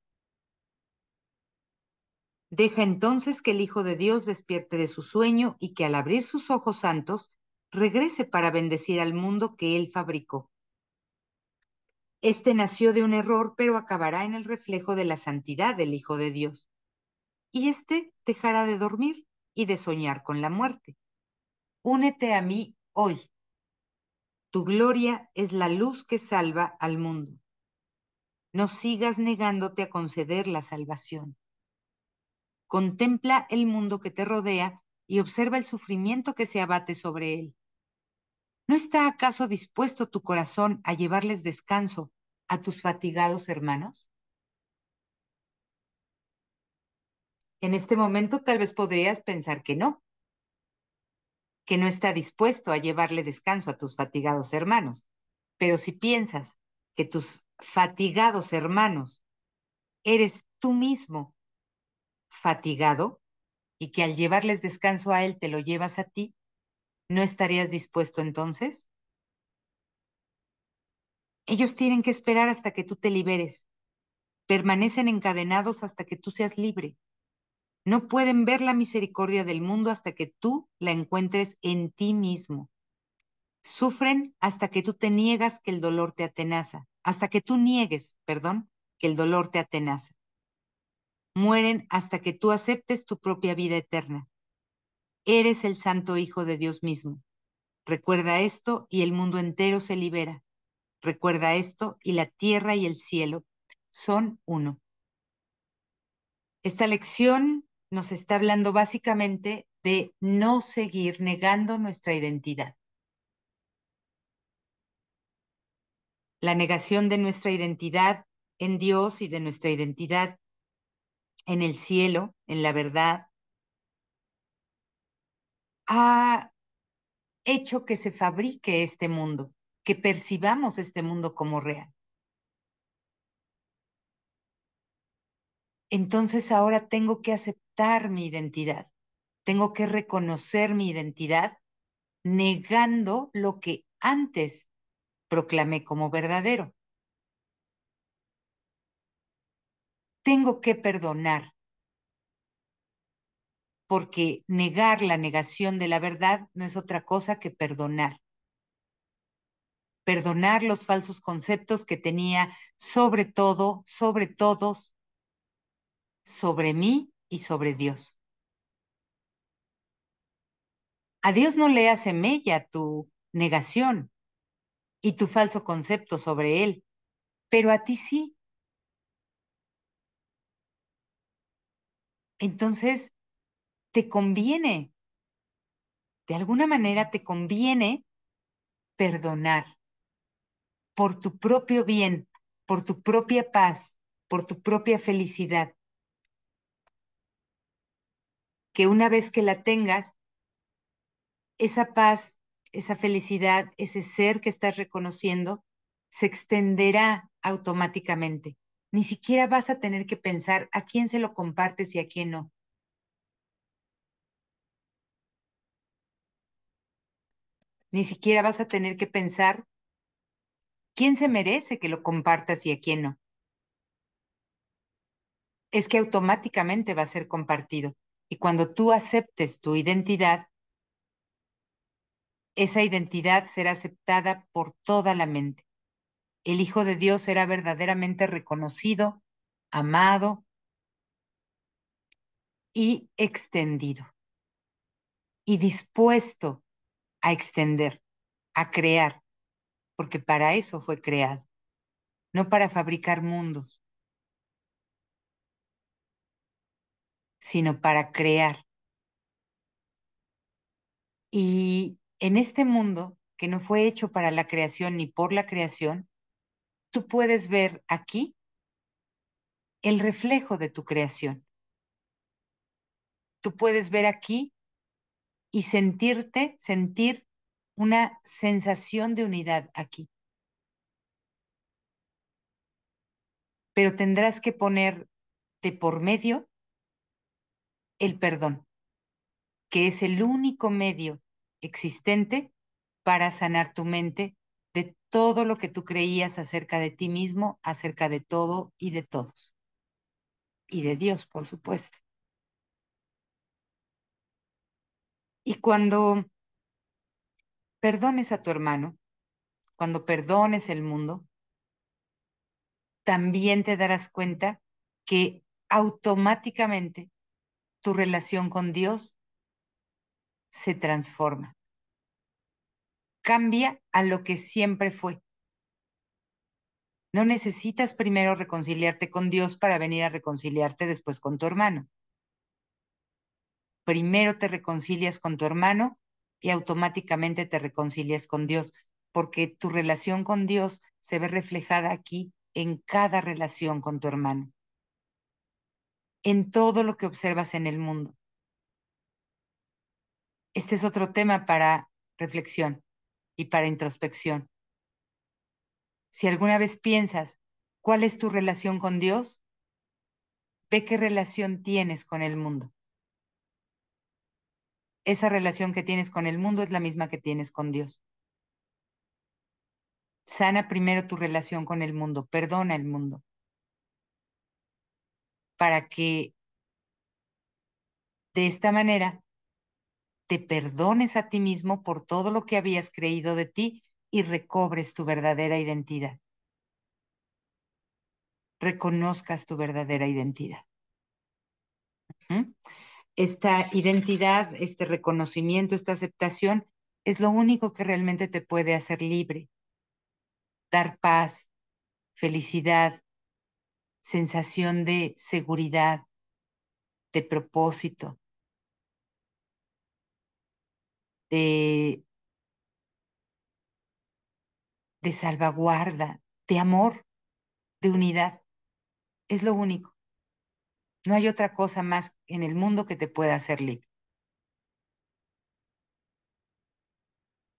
Deja entonces que el Hijo de Dios despierte de su sueño y que al abrir sus ojos santos regrese para bendecir al mundo que él fabricó. Este nació de un error, pero acabará en el reflejo de la santidad del Hijo de Dios. Y este dejará de dormir y de soñar con la muerte. Únete a mí hoy. Tu gloria es la luz que salva al mundo. No sigas negándote a conceder la salvación. Contempla el mundo que te rodea y observa el sufrimiento que se abate sobre él. ¿No está acaso dispuesto tu corazón a llevarles descanso a tus fatigados hermanos? En este momento tal vez podrías pensar que no está dispuesto a llevarle descanso a tus fatigados hermanos. Pero si piensas que tus fatigados hermanos eres tú mismo fatigado y que al llevarles descanso a él te lo llevas a ti, ¿no estarías dispuesto entonces? Ellos tienen que esperar hasta que tú te liberes. Permanecen encadenados hasta que tú seas libre. No pueden ver la misericordia del mundo hasta que tú la encuentres en ti mismo. Sufren hasta que tú te niegas que el dolor te atenaza, hasta que tú niegues, perdón, que el dolor te atenaza. Mueren hasta que tú aceptes tu propia vida eterna. Eres el santo Hijo de Dios mismo. Recuerda esto y el mundo entero se libera. Recuerda esto y la tierra y el cielo son uno. Esta lección nos está hablando básicamente de no seguir negando nuestra identidad. La negación de nuestra identidad en Dios y de nuestra identidad en el cielo, en la verdad, ha hecho que se fabrique este mundo, que percibamos este mundo como real. Entonces ahora tengo que aceptar mi identidad, tengo que reconocer mi identidad negando lo que antes proclamé como verdadero. Tengo que perdonar, porque negar la negación de la verdad no es otra cosa que perdonar. Perdonar los falsos conceptos que tenía sobre todo, sobre todos, sobre mí y sobre Dios. A Dios no le hace mella tu negación y tu falso concepto sobre Él, pero a ti sí. Entonces, te conviene, de alguna manera te conviene perdonar por tu propio bien, por tu propia paz, por tu propia felicidad, que una vez que la tengas, esa paz, esa felicidad, ese ser que estás reconociendo, se extenderá automáticamente. Ni siquiera vas a tener que pensar a quién se lo compartes y a quién no. Ni siquiera vas a tener que pensar quién se merece que lo compartas y a quién no. Es que automáticamente va a ser compartido. Y cuando tú aceptes tu identidad, esa identidad será aceptada por toda la mente. El Hijo de Dios será verdaderamente reconocido, amado y extendido y dispuesto a extender, a crear, porque para eso fue creado, no para fabricar mundos, sino para crear. Y en este mundo, que no fue hecho para la creación ni por la creación, tú puedes ver aquí el reflejo de tu creación. Tú puedes ver aquí y sentir una sensación de unidad aquí. Pero tendrás que poner de por medio el perdón, que es el único medio existente para sanar tu mente de todo lo que tú creías acerca de ti mismo, acerca de todo y de todos. Y de Dios, por supuesto. Y cuando perdones a tu hermano, cuando perdones el mundo, también te darás cuenta que automáticamente tu relación con Dios se transforma, cambia a lo que siempre fue. No necesitas primero reconciliarte con Dios para venir a reconciliarte después con tu hermano. Primero te reconcilias con tu hermano y automáticamente te reconcilias con Dios, porque tu relación con Dios se ve reflejada aquí en cada relación con tu hermano, en todo lo que observas en el mundo. Este es otro tema para reflexión y para introspección. Si alguna vez piensas, ¿cuál es tu relación con Dios? Ve qué relación tienes con el mundo. Esa relación que tienes con el mundo es la misma que tienes con Dios. Sana primero tu relación con el mundo, perdona el mundo, para que de esta manera te perdones a ti mismo por todo lo que habías creído de ti y recobres tu verdadera identidad. Reconozcas tu verdadera identidad. ¿Mm? Esta identidad, este reconocimiento, esta aceptación es lo único que realmente te puede hacer libre, dar paz, felicidad, sensación de seguridad, de propósito, de, de salvaguarda, de amor, de unidad. Es lo único. No hay otra cosa más en el mundo que te pueda hacer libre.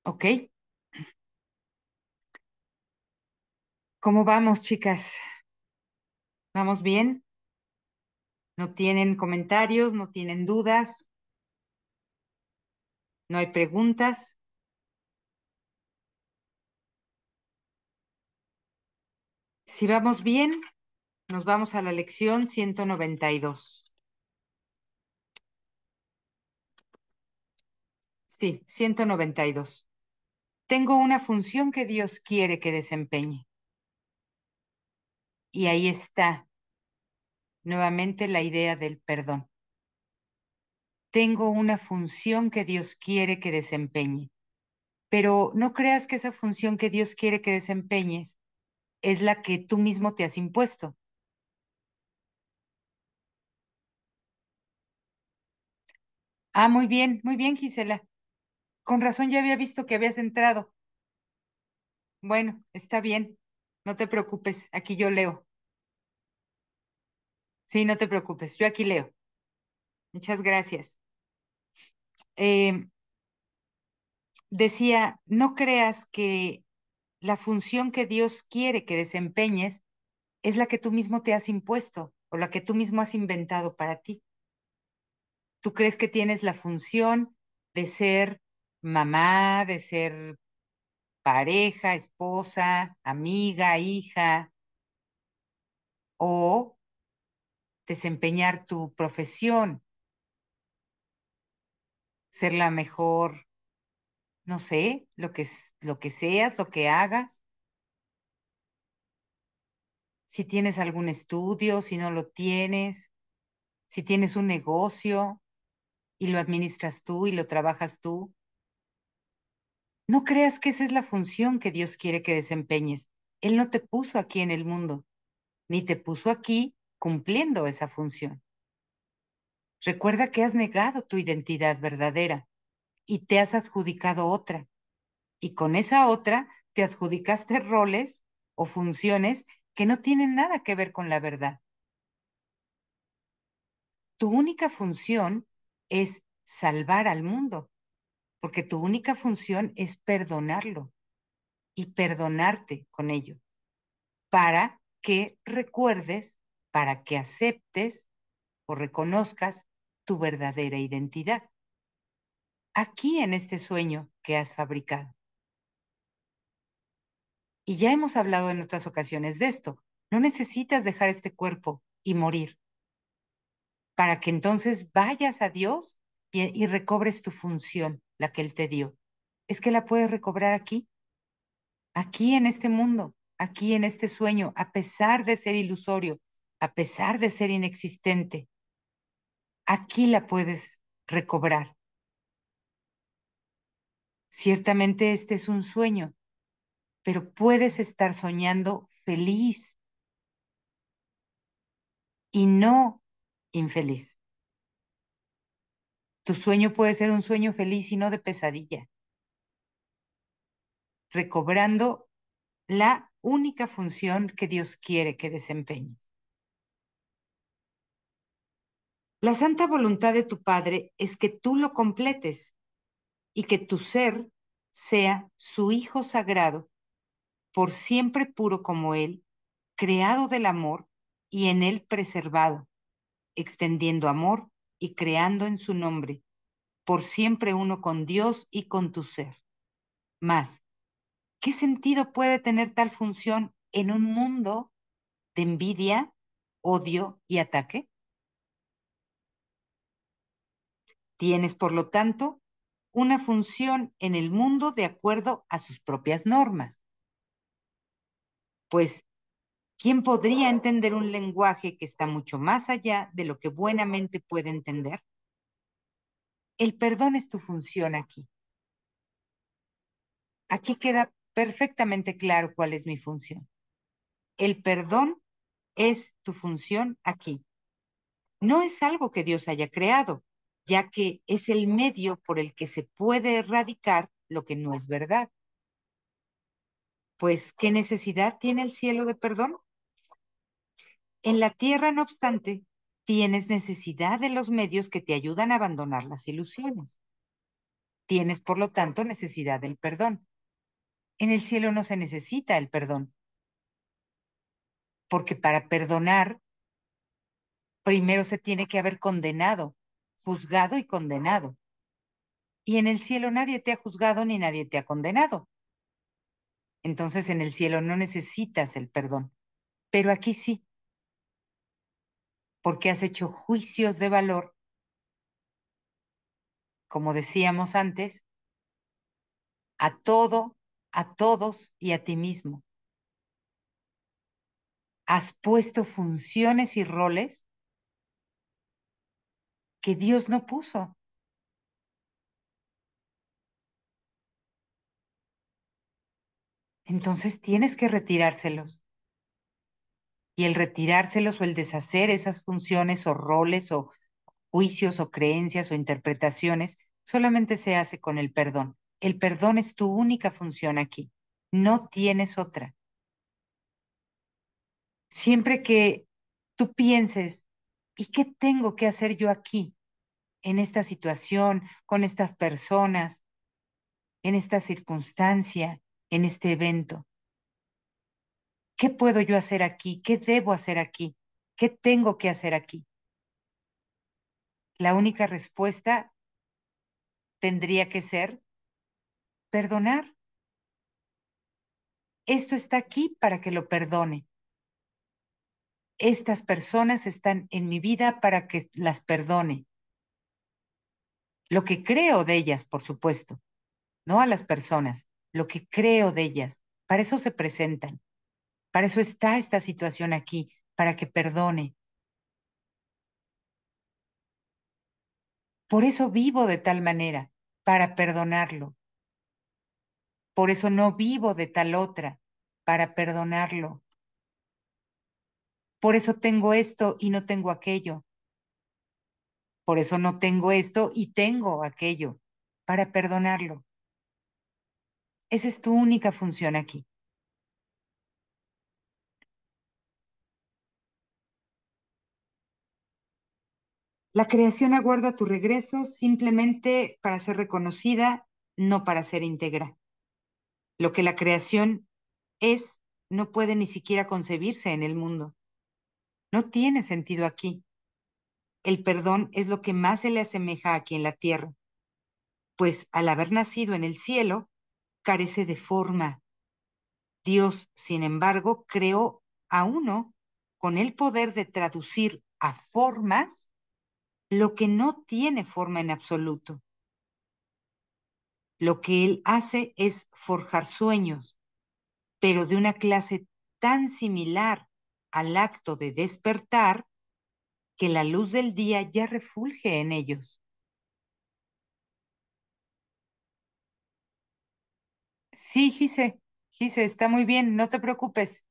¿Ok? ¿Cómo vamos, chicas? ¿Vamos bien? ¿No tienen comentarios? ¿No tienen dudas? ¿No hay preguntas? Si vamos bien, nos vamos a la lección 192. Sí, 192. Tengo una función que Dios quiere que desempeñe. Y ahí está nuevamente la idea del perdón. Tengo una función que Dios quiere que desempeñe. Pero no creas que esa función que Dios quiere que desempeñes es la que tú mismo te has impuesto. Ah, muy bien, Gisela. Con razón ya había visto que habías entrado. Bueno, está bien. No te preocupes, aquí yo leo. Sí, no te preocupes, yo aquí leo. Muchas gracias. Eh, Decía, no creas que la función que Dios quiere que desempeñes es la que tú mismo te has impuesto o la que tú mismo has inventado para ti. Tú crees que tienes la función de ser mamá, de ser pareja, esposa, amiga, hija, o desempeñar tu profesión, ser la mejor, no sé, lo que seas, lo que hagas. Si tienes algún estudio, si no lo tienes, si tienes un negocio y lo administras tú y lo trabajas tú, no creas que esa es la función que Dios quiere que desempeñes. Él no te puso aquí en el mundo, ni te puso aquí cumpliendo esa función. Recuerda que has negado tu identidad verdadera y te has adjudicado otra. Y con esa otra te adjudicaste roles o funciones que no tienen nada que ver con la verdad. Tu única función es salvar al mundo, porque tu única función es perdonarlo y perdonarte con ello, para que recuerdes, para que aceptes o reconozcas tu verdadera identidad, aquí en este sueño que has fabricado. Y ya hemos hablado en otras ocasiones de esto. No necesitas dejar este cuerpo y morir para que entonces vayas a Dios y recobres tu función, la que Él te dio. Es que la puedes recobrar aquí, aquí en este mundo, aquí en este sueño, a pesar de ser ilusorio, a pesar de ser inexistente. Aquí la puedes recobrar. Ciertamente este es un sueño, pero puedes estar soñando feliz y no infeliz. Tu sueño puede ser un sueño feliz y no de pesadilla, recobrando la única función que Dios quiere que desempeñes. La santa voluntad de tu Padre es que tú lo completes y que tu ser sea su Hijo sagrado, por siempre puro como Él, creado del amor y en Él preservado, extendiendo amor y creando en su nombre, por siempre uno con Dios y con tu ser. Más, ¿qué sentido puede tener tal función en un mundo de envidia, odio y ataque? Tienes, por lo tanto, una función en el mundo de acuerdo a sus propias normas. Pues, ¿quién podría entender un lenguaje que está mucho más allá de lo que buenamente puede entender? El perdón es tu función aquí. Aquí queda perfectamente claro cuál es mi función. El perdón es tu función aquí. No es algo que Dios haya creado, ya que es el medio por el que se puede erradicar lo que no es verdad. Pues, ¿qué necesidad tiene el cielo de perdón? En la tierra, no obstante, tienes necesidad de los medios que te ayudan a abandonar las ilusiones. Tienes, por lo tanto, necesidad del perdón. En el cielo no se necesita el perdón. porque para perdonar, primero se tiene que haber condenado, juzgado y condenado. Y en el cielo nadie te ha juzgado ni nadie te ha condenado. Entonces en el cielo no necesitas el perdón, pero aquí sí, porque has hecho juicios de valor, como decíamos antes, a todo, a todos y a ti mismo. Has puesto funciones y roles que Dios no puso. Entonces tienes que retirárselos. Y el retirárselos o el deshacer esas funciones o roles o juicios o creencias o interpretaciones solamente se hace con el perdón. El perdón es tu única función aquí. No tienes otra. Siempre que tú pienses, ¿y qué tengo que hacer yo aquí, en esta situación, con estas personas, en esta circunstancia, en este evento? ¿Qué puedo yo hacer aquí? ¿Qué debo hacer aquí? ¿Qué tengo que hacer aquí? La única respuesta tendría que ser perdonar. Esto está aquí para que lo perdone. Estas personas están en mi vida para que las perdone. Lo que creo de ellas, por supuesto, no a las personas, lo que creo de ellas. Para eso se presentan. Para eso está esta situación aquí, para que perdone. Por eso vivo de tal manera, para perdonarlo. Por eso no vivo de tal otra, para perdonarlo. Por eso tengo esto y no tengo aquello. Por eso no tengo esto y tengo aquello, para perdonarlo. Esa es tu única función aquí. La creación aguarda tu regreso simplemente para ser reconocida, no para ser íntegra. Lo que la creación es, no puede ni siquiera concebirse en el mundo. No tiene sentido aquí. El perdón es lo que más se le asemeja aquí en la tierra, pues al haber nacido en el cielo, carece de forma. Dios, sin embargo, creó a uno con el poder de traducir a formas lo que no tiene forma en absoluto. Lo que él hace es forjar sueños, pero de una clase tan similar al acto de despertar que la luz del día ya refulge en ellos. Sí, Gise, está muy bien, no te preocupes.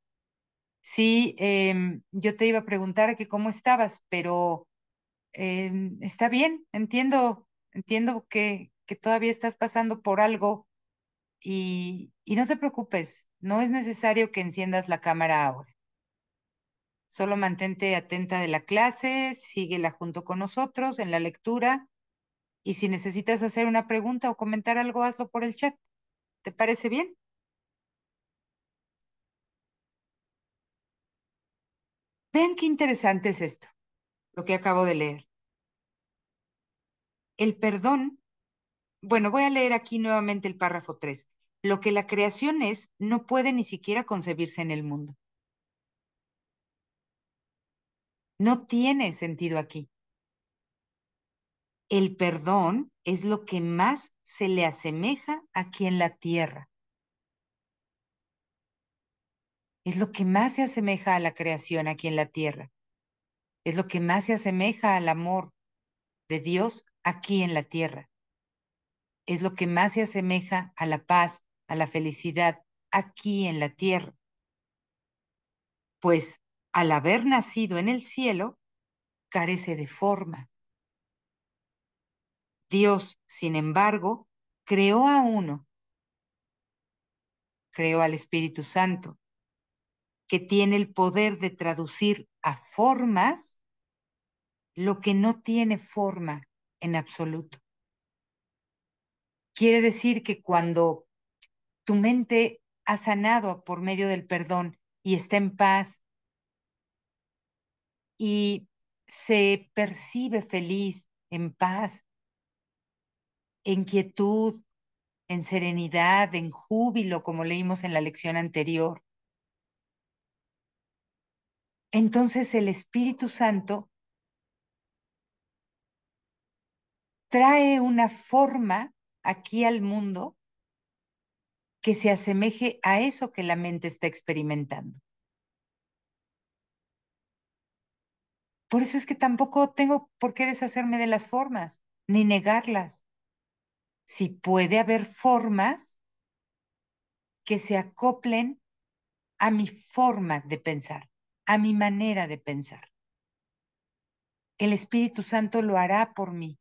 Sí, yo te iba a preguntar que cómo estabas, pero está bien, entiendo que todavía estás pasando por algo y no te preocupes, no es necesario que enciendas la cámara ahora. Solo mantente atenta de la clase, síguela junto con nosotros en la lectura y si necesitas hacer una pregunta o comentar algo, hazlo por el chat. ¿Te parece bien? Vean qué interesante es esto, lo que acabo de leer. El perdón, bueno, voy a leer aquí nuevamente el párrafo 3. Lo que la creación es no puede ni siquiera concebirse en el mundo. No tiene sentido aquí. El perdón es lo que más se le asemeja aquí en la tierra. Es lo que más se asemeja a la creación aquí en la tierra. Es lo que más se asemeja al amor de Dios aquí en la tierra. Es lo que más se asemeja a la paz, a la felicidad aquí en la tierra. Pues al haber nacido en el cielo, carece de forma. Dios, sin embargo, creó a uno, creó al Espíritu Santo, que tiene el poder de traducir a formas lo que no tiene forma en absoluto. Quiere decir que cuando tu mente ha sanado por medio del perdón y está en paz y se percibe feliz, en paz, en quietud, en serenidad, en júbilo, como leímos en la lección anterior. Entonces el Espíritu Santo trae una forma aquí al mundo que se asemeje a eso que la mente está experimentando. Por eso es que tampoco tengo por qué deshacerme de las formas, ni negarlas. Si puede haber formas que se acoplen a mi forma de pensar, a mi manera de pensar. El Espíritu Santo lo hará por mí.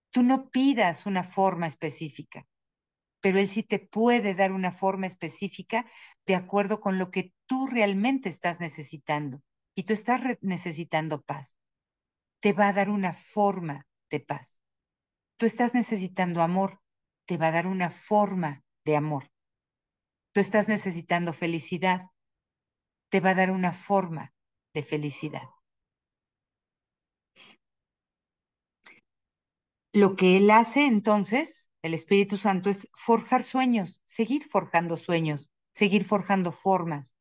Tú no pidas una forma específica, pero Él sí te puede dar una forma específica de acuerdo con lo que tú realmente estás necesitando. Y tú estás necesitando paz. Te va a dar una forma de paz. Tú estás necesitando amor. Te va a dar una forma de amor. Tú estás necesitando felicidad. Te va a dar una forma de felicidad. Lo que Él hace entonces, el Espíritu Santo, es forjar sueños, seguir forjando sueños, seguir forjando formas,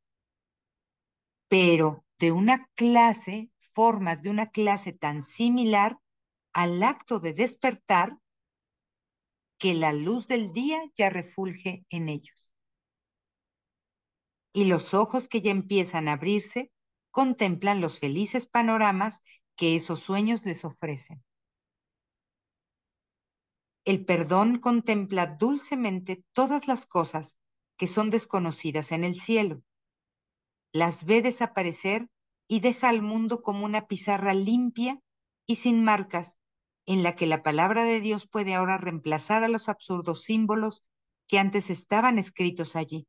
pero de una clase, formas de una clase tan similar al acto de despertar que la luz del día ya refulge en ellos. Y los ojos que ya empiezan a abrirse contemplan los felices panoramas que esos sueños les ofrecen. El perdón contempla dulcemente todas las cosas que son desconocidas en el cielo, las ve desaparecer y deja al mundo como una pizarra limpia y sin marcas, en la que la palabra de Dios puede ahora reemplazar a los absurdos símbolos que antes estaban escritos allí.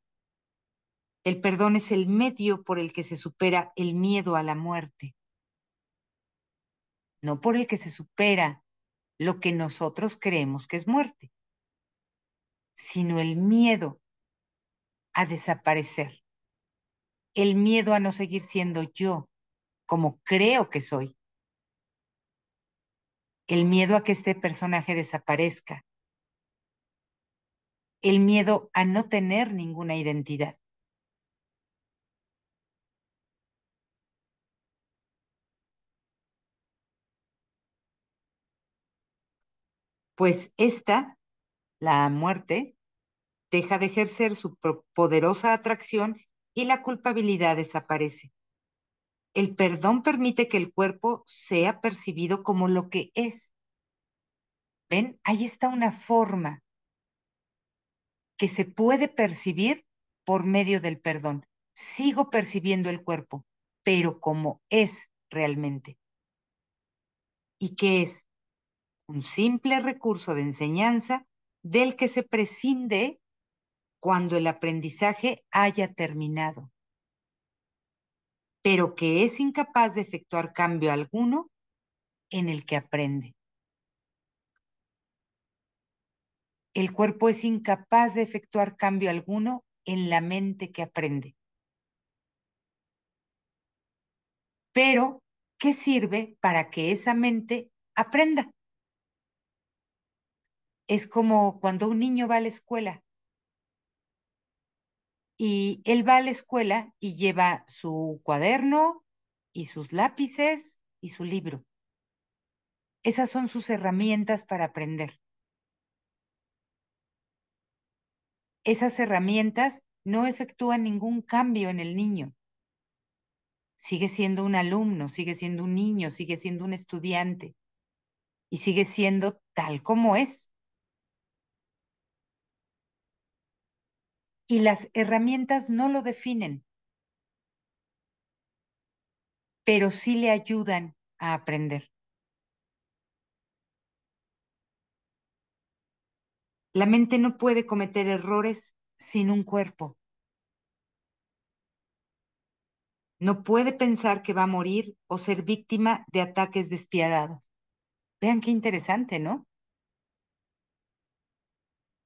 El perdón es el medio por el que se supera el miedo a la muerte, no por el que se supera lo que nosotros creemos que es muerte, sino el miedo a desaparecer, el miedo a no seguir siendo yo como creo que soy, el miedo a que este personaje desaparezca, el miedo a no tener ninguna identidad. Pues esta, la muerte, deja de ejercer su poderosa atracción y la culpabilidad desaparece. El perdón permite que el cuerpo sea percibido como lo que es. ¿Ven? Ahí está una forma que se puede percibir por medio del perdón. Sigo percibiendo el cuerpo, pero como es realmente. ¿Y qué es? Un simple recurso de enseñanza del que se prescinde cuando el aprendizaje haya terminado, pero que es incapaz de efectuar cambio alguno en el que aprende. El cuerpo es incapaz de efectuar cambio alguno en la mente que aprende. Pero, ¿qué sirve para que esa mente aprenda? Es como cuando un niño va a la escuela y él va a la escuela y lleva su cuaderno y sus lápices y su libro. Esas son sus herramientas para aprender. Esas herramientas no efectúan ningún cambio en el niño. Sigue siendo un alumno, sigue siendo un niño, sigue siendo un estudiante y sigue siendo tal como es. Y las herramientas no lo definen, pero sí le ayudan a aprender. La mente no puede cometer errores sin un cuerpo. No puede pensar que va a morir o ser víctima de ataques despiadados. Vean qué interesante, ¿no?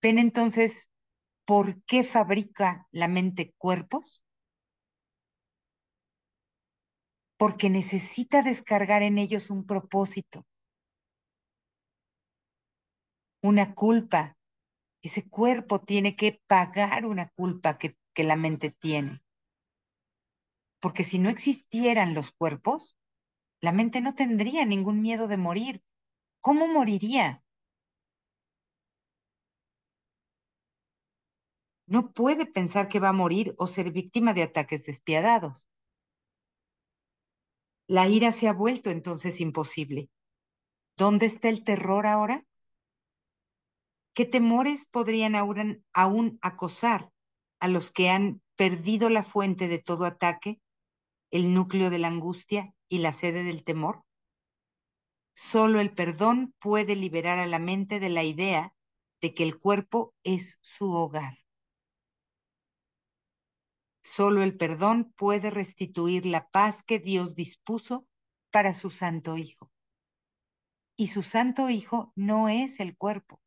¿Ven entonces por qué fabrica la mente cuerpos? porque necesita descargar en ellos un propósito, una culpa. Ese cuerpo tiene que pagar una culpa que la mente tiene. Porque si no existieran los cuerpos, la mente no tendría ningún miedo de morir. ¿Cómo moriría? No puede pensar que va a morir o ser víctima de ataques despiadados. La ira se ha vuelto entonces imposible. ¿Dónde está el terror ahora? ¿Qué temores podrían aún acosar a los que han perdido la fuente de todo ataque, el núcleo de la angustia y la sede del temor? Solo el perdón puede liberar a la mente de la idea de que el cuerpo es su hogar. Solo el perdón puede restituir la paz que Dios dispuso para su Santo Hijo. Y su Santo Hijo no es el cuerpo,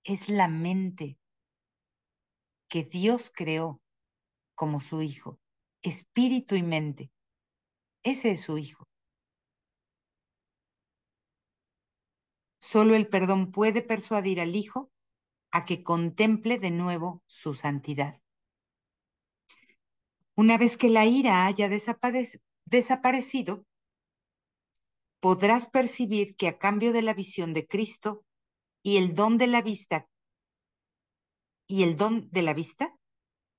es la mente que Dios creó como su Hijo, espíritu y mente. Ese es su Hijo. Solo el perdón puede persuadir al Hijo a que contemple de nuevo su santidad. Una vez que la ira haya desaparecido, podrás percibir que a cambio de la visión de Cristo y el don de la vista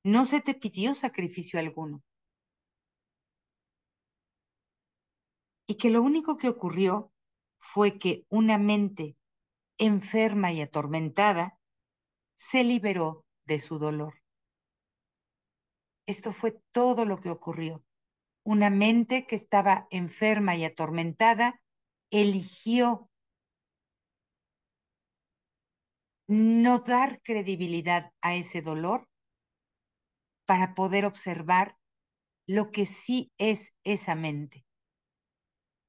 no se te pidió sacrificio alguno, y que lo único que ocurrió fue que una mente enferma y atormentada se liberó de su dolor. Esto fue todo lo que ocurrió. Una mente que estaba enferma y atormentada eligió no dar credibilidad a ese dolor para poder observar lo que sí es esa mente.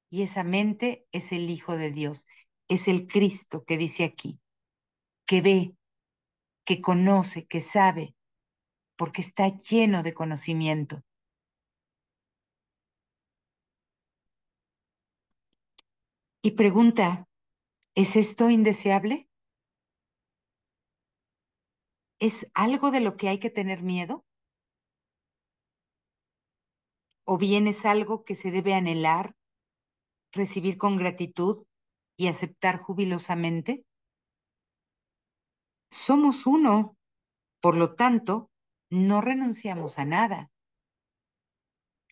Y esa mente es el Hijo de Dios, es el Cristo que dice aquí, que ve, que conoce, que sabe, porque está lleno de conocimiento. Y pregunta, ¿es esto indeseable? ¿Es algo de lo que hay que tener miedo? ¿O bien es algo que se debe anhelar, recibir con gratitud y aceptar jubilosamente? Somos uno, por lo tanto, no renunciamos a nada.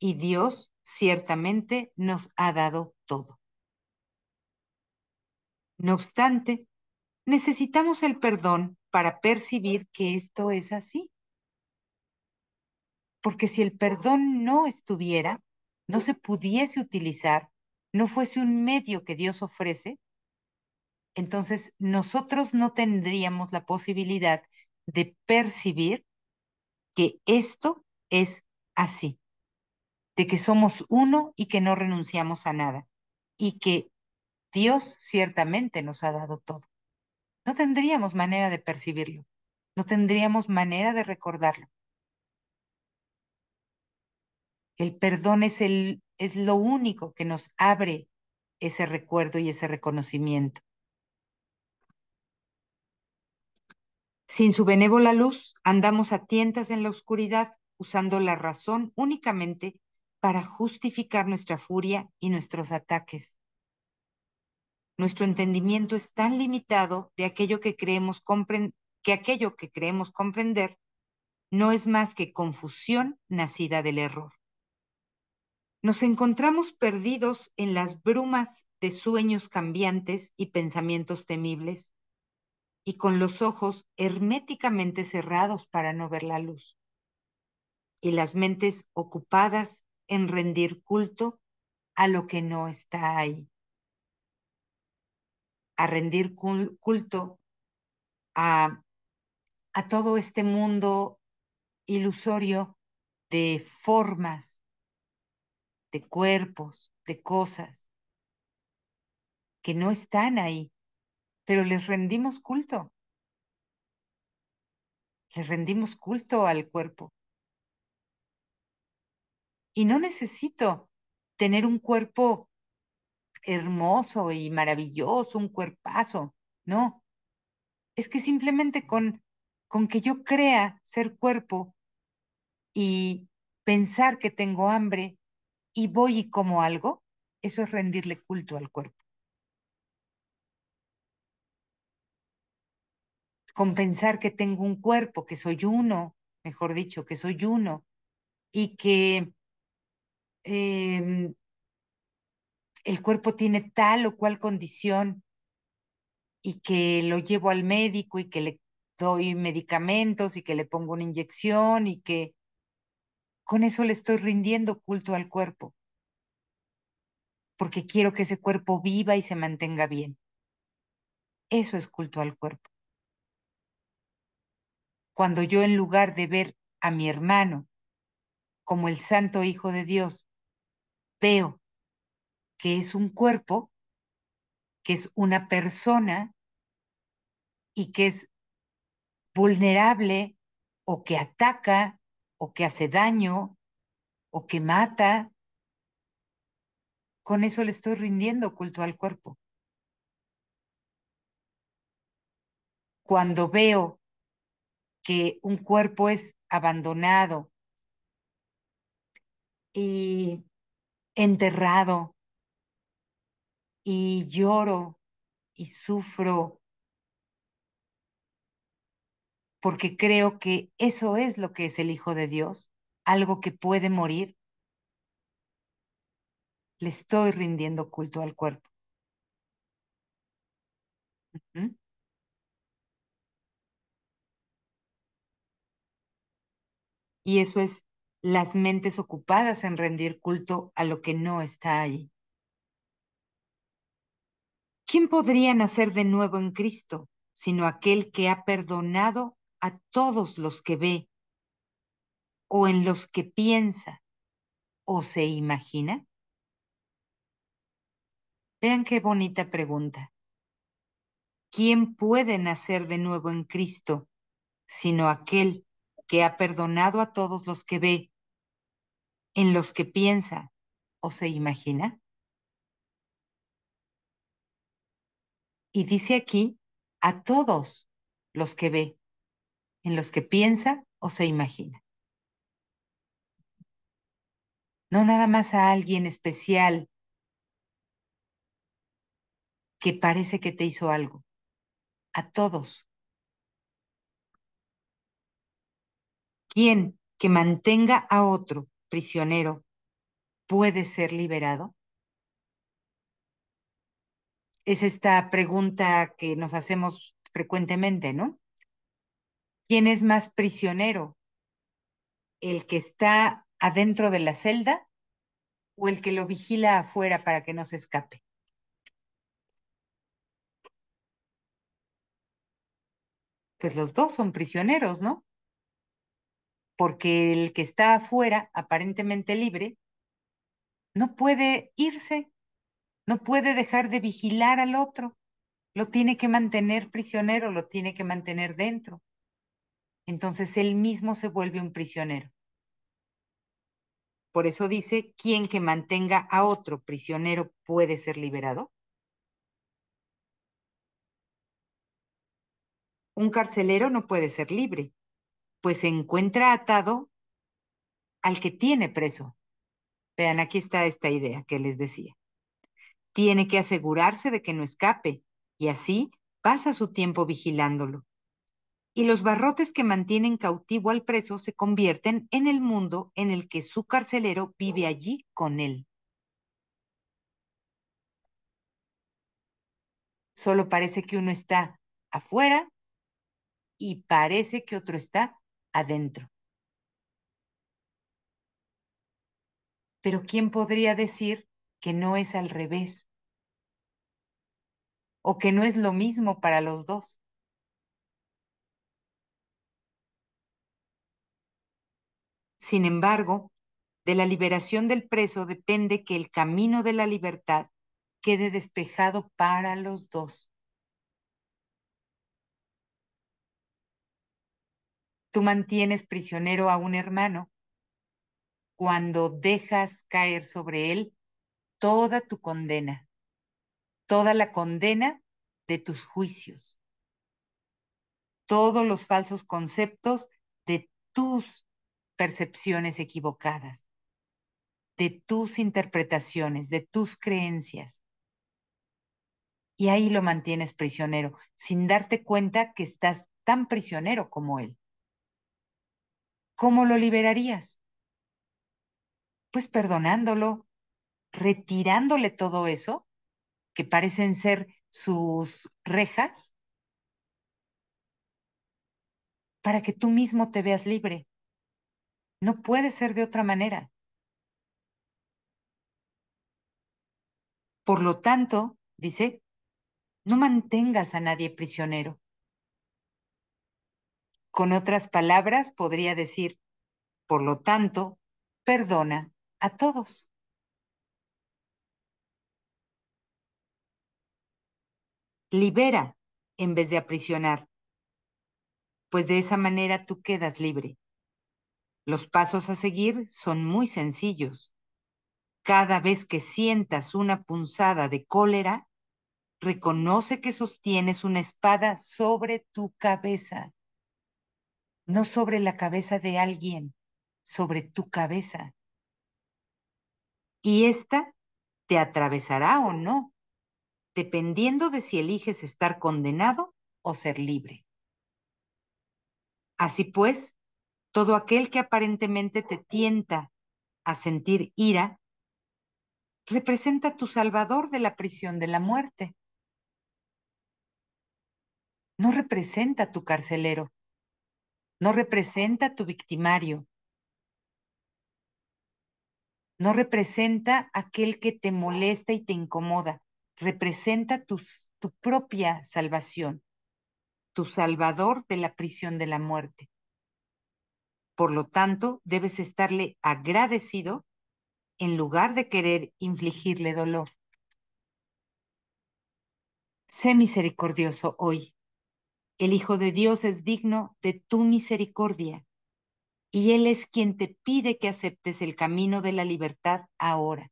Y Dios ciertamente nos ha dado todo. No obstante, necesitamos el perdón para percibir que esto es así. Porque si el perdón no estuviera, no se pudiese utilizar, no fuese un medio que Dios ofrece, entonces nosotros no tendríamos la posibilidad de percibir que esto es así, de que somos uno y que no renunciamos a nada, y que Dios ciertamente nos ha dado todo. No tendríamos manera de percibirlo, no tendríamos manera de recordarlo. El perdón es lo único que nos abre ese recuerdo y ese reconocimiento. Sin su benévola luz, andamos a tientas en la oscuridad, usando la razón únicamente para justificar nuestra furia y nuestros ataques. Nuestro entendimiento es tan limitado de que aquello que creemos comprender no es más que confusión nacida del error. Nos encontramos perdidos en las brumas de sueños cambiantes y pensamientos temibles, y con los ojos herméticamente cerrados para no ver la luz, y las mentes ocupadas en rendir culto a lo que no está ahí, a rendir culto a, a todo este mundo ilusorio de formas, de cuerpos, de cosas que no están ahí, pero les rendimos culto al cuerpo. Y no necesito tener un cuerpo hermoso y maravilloso, un cuerpazo. No, es que simplemente con que yo crea ser cuerpo y pensar que tengo hambre y voy y como algo, eso es rendirle culto al cuerpo. Con pensar que tengo un cuerpo, que soy uno, mejor dicho, que soy uno, y que el cuerpo tiene tal o cual condición y que lo llevo al médico y que le doy medicamentos y que le pongo una inyección y que con eso le estoy rindiendo culto al cuerpo, porque quiero que ese cuerpo viva y se mantenga bien. Eso es culto al cuerpo. Cuando yo en lugar de ver a mi hermano como el santo Hijo de Dios, veo que es un cuerpo, que es una persona y que es vulnerable o que ataca o que hace daño o que mata, con eso le estoy rindiendo culto al cuerpo. Cuando veo que un cuerpo es abandonado y enterrado y lloro y sufro porque creo que eso es lo que es el Hijo de Dios, algo que puede morir, le estoy rindiendo culto al cuerpo. ¿Mm? Y eso es las mentes ocupadas en rendir culto a lo que no está allí. ¿Quién podría nacer de nuevo en Cristo, sino aquel que ha perdonado a todos los que ve, o en los que piensa, o se imagina? Vean qué bonita pregunta. ¿Quién puede nacer de nuevo en Cristo, sino aquel que ha perdonado a todos los que ve, en los que piensa, o se imagina? Y dice aquí, a todos los que ve, en los que piensa o se imagina. No nada más a alguien especial que parece que te hizo algo, a todos. ¿Quién que mantenga a otro prisionero puede ser liberado? Es esta pregunta que nos hacemos frecuentemente, ¿no? ¿Quién es más prisionero? ¿El que está adentro de la celda o el que lo vigila afuera para que no se escape? Pues los dos son prisioneros, ¿no? Porque el que está afuera, aparentemente libre, no puede irse, no puede dejar de vigilar al otro, lo tiene que mantener prisionero, lo tiene que mantener dentro. Entonces él mismo se vuelve un prisionero. Por eso dice, ¿quién que mantenga a otro prisionero puede ser liberado? Un carcelero no puede ser libre, pues se encuentra atado al que tiene preso. Vean, aquí está esta idea que les decía. Tiene que asegurarse de que no escape y así pasa su tiempo vigilándolo. Y los barrotes que mantienen cautivo al preso se convierten en el mundo en el que su carcelero vive allí con él. Solo parece que uno está afuera y parece que otro está adentro. Pero ¿quién podría decir que no es al revés o que no es lo mismo para los dos? Sin embargo, de la liberación del preso depende que el camino de la libertad quede despejado para los dos. Tú mantienes prisionero a un hermano cuando dejas caer sobre él toda tu condena, toda la condena de tus juicios, todos los falsos conceptos de tus percepciones equivocadas, de tus interpretaciones, de tus creencias. Y ahí lo mantienes prisionero, sin darte cuenta que estás tan prisionero como él. ¿Cómo lo liberarías? Pues perdonándolo, retirándole todo eso que parecen ser sus rejas para que tú mismo te veas libre. No puede ser de otra manera. Por lo tanto, dice, no mantengas a nadie prisionero. Con otras palabras, podría decir, por lo tanto, perdona a todos. Libera en vez de aprisionar, pues de esa manera tú quedas libre. Los pasos a seguir son muy sencillos. Cada vez que sientas una punzada de cólera, reconoce que sostienes una espada sobre tu cabeza, no sobre la cabeza de alguien, sobre tu cabeza. Y esta te atravesará o no, dependiendo de si eliges estar condenado o ser libre. Así pues, todo aquel que aparentemente te tienta a sentir ira, representa tu salvador de la prisión de la muerte. No representa tu carcelero, no representa tu victimario, no representa aquel que te molesta y te incomoda, representa tu propia salvación, tu salvador de la prisión de la muerte. Por lo tanto, debes estarle agradecido en lugar de querer infligirle dolor. Sé misericordioso hoy. El Hijo de Dios es digno de tu misericordia y Él es quien te pide que aceptes el camino de la libertad ahora.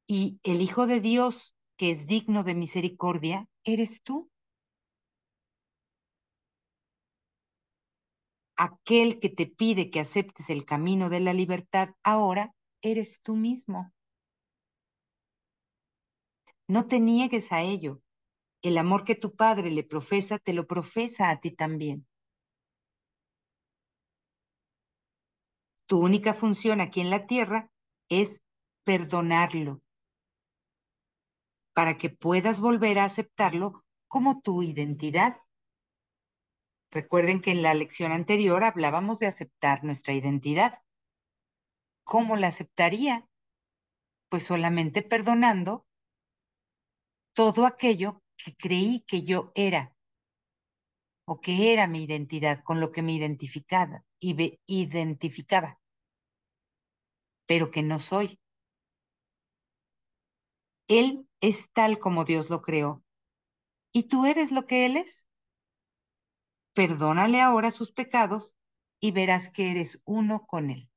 Y el Hijo de Dios, que es digno de misericordia, eres tú. Aquel que te pide que aceptes el camino de la libertad ahora, eres tú mismo. No te niegues a ello. El amor que tu padre le profesa, te lo profesa a ti también. Tu única función aquí en la tierra es perdonarlo para que puedas volver a aceptarlo como tu identidad. Recuerden que en la lección anterior hablábamos de aceptar nuestra identidad. ¿Cómo la aceptaría? Pues solamente perdonando todo aquello que creí que yo era o que era mi identidad, con lo que me identificaba, pero que no soy. Él es tal como Dios lo creó. ¿Y tú eres lo que Él es? Perdónale ahora sus pecados y verás que eres uno con Él.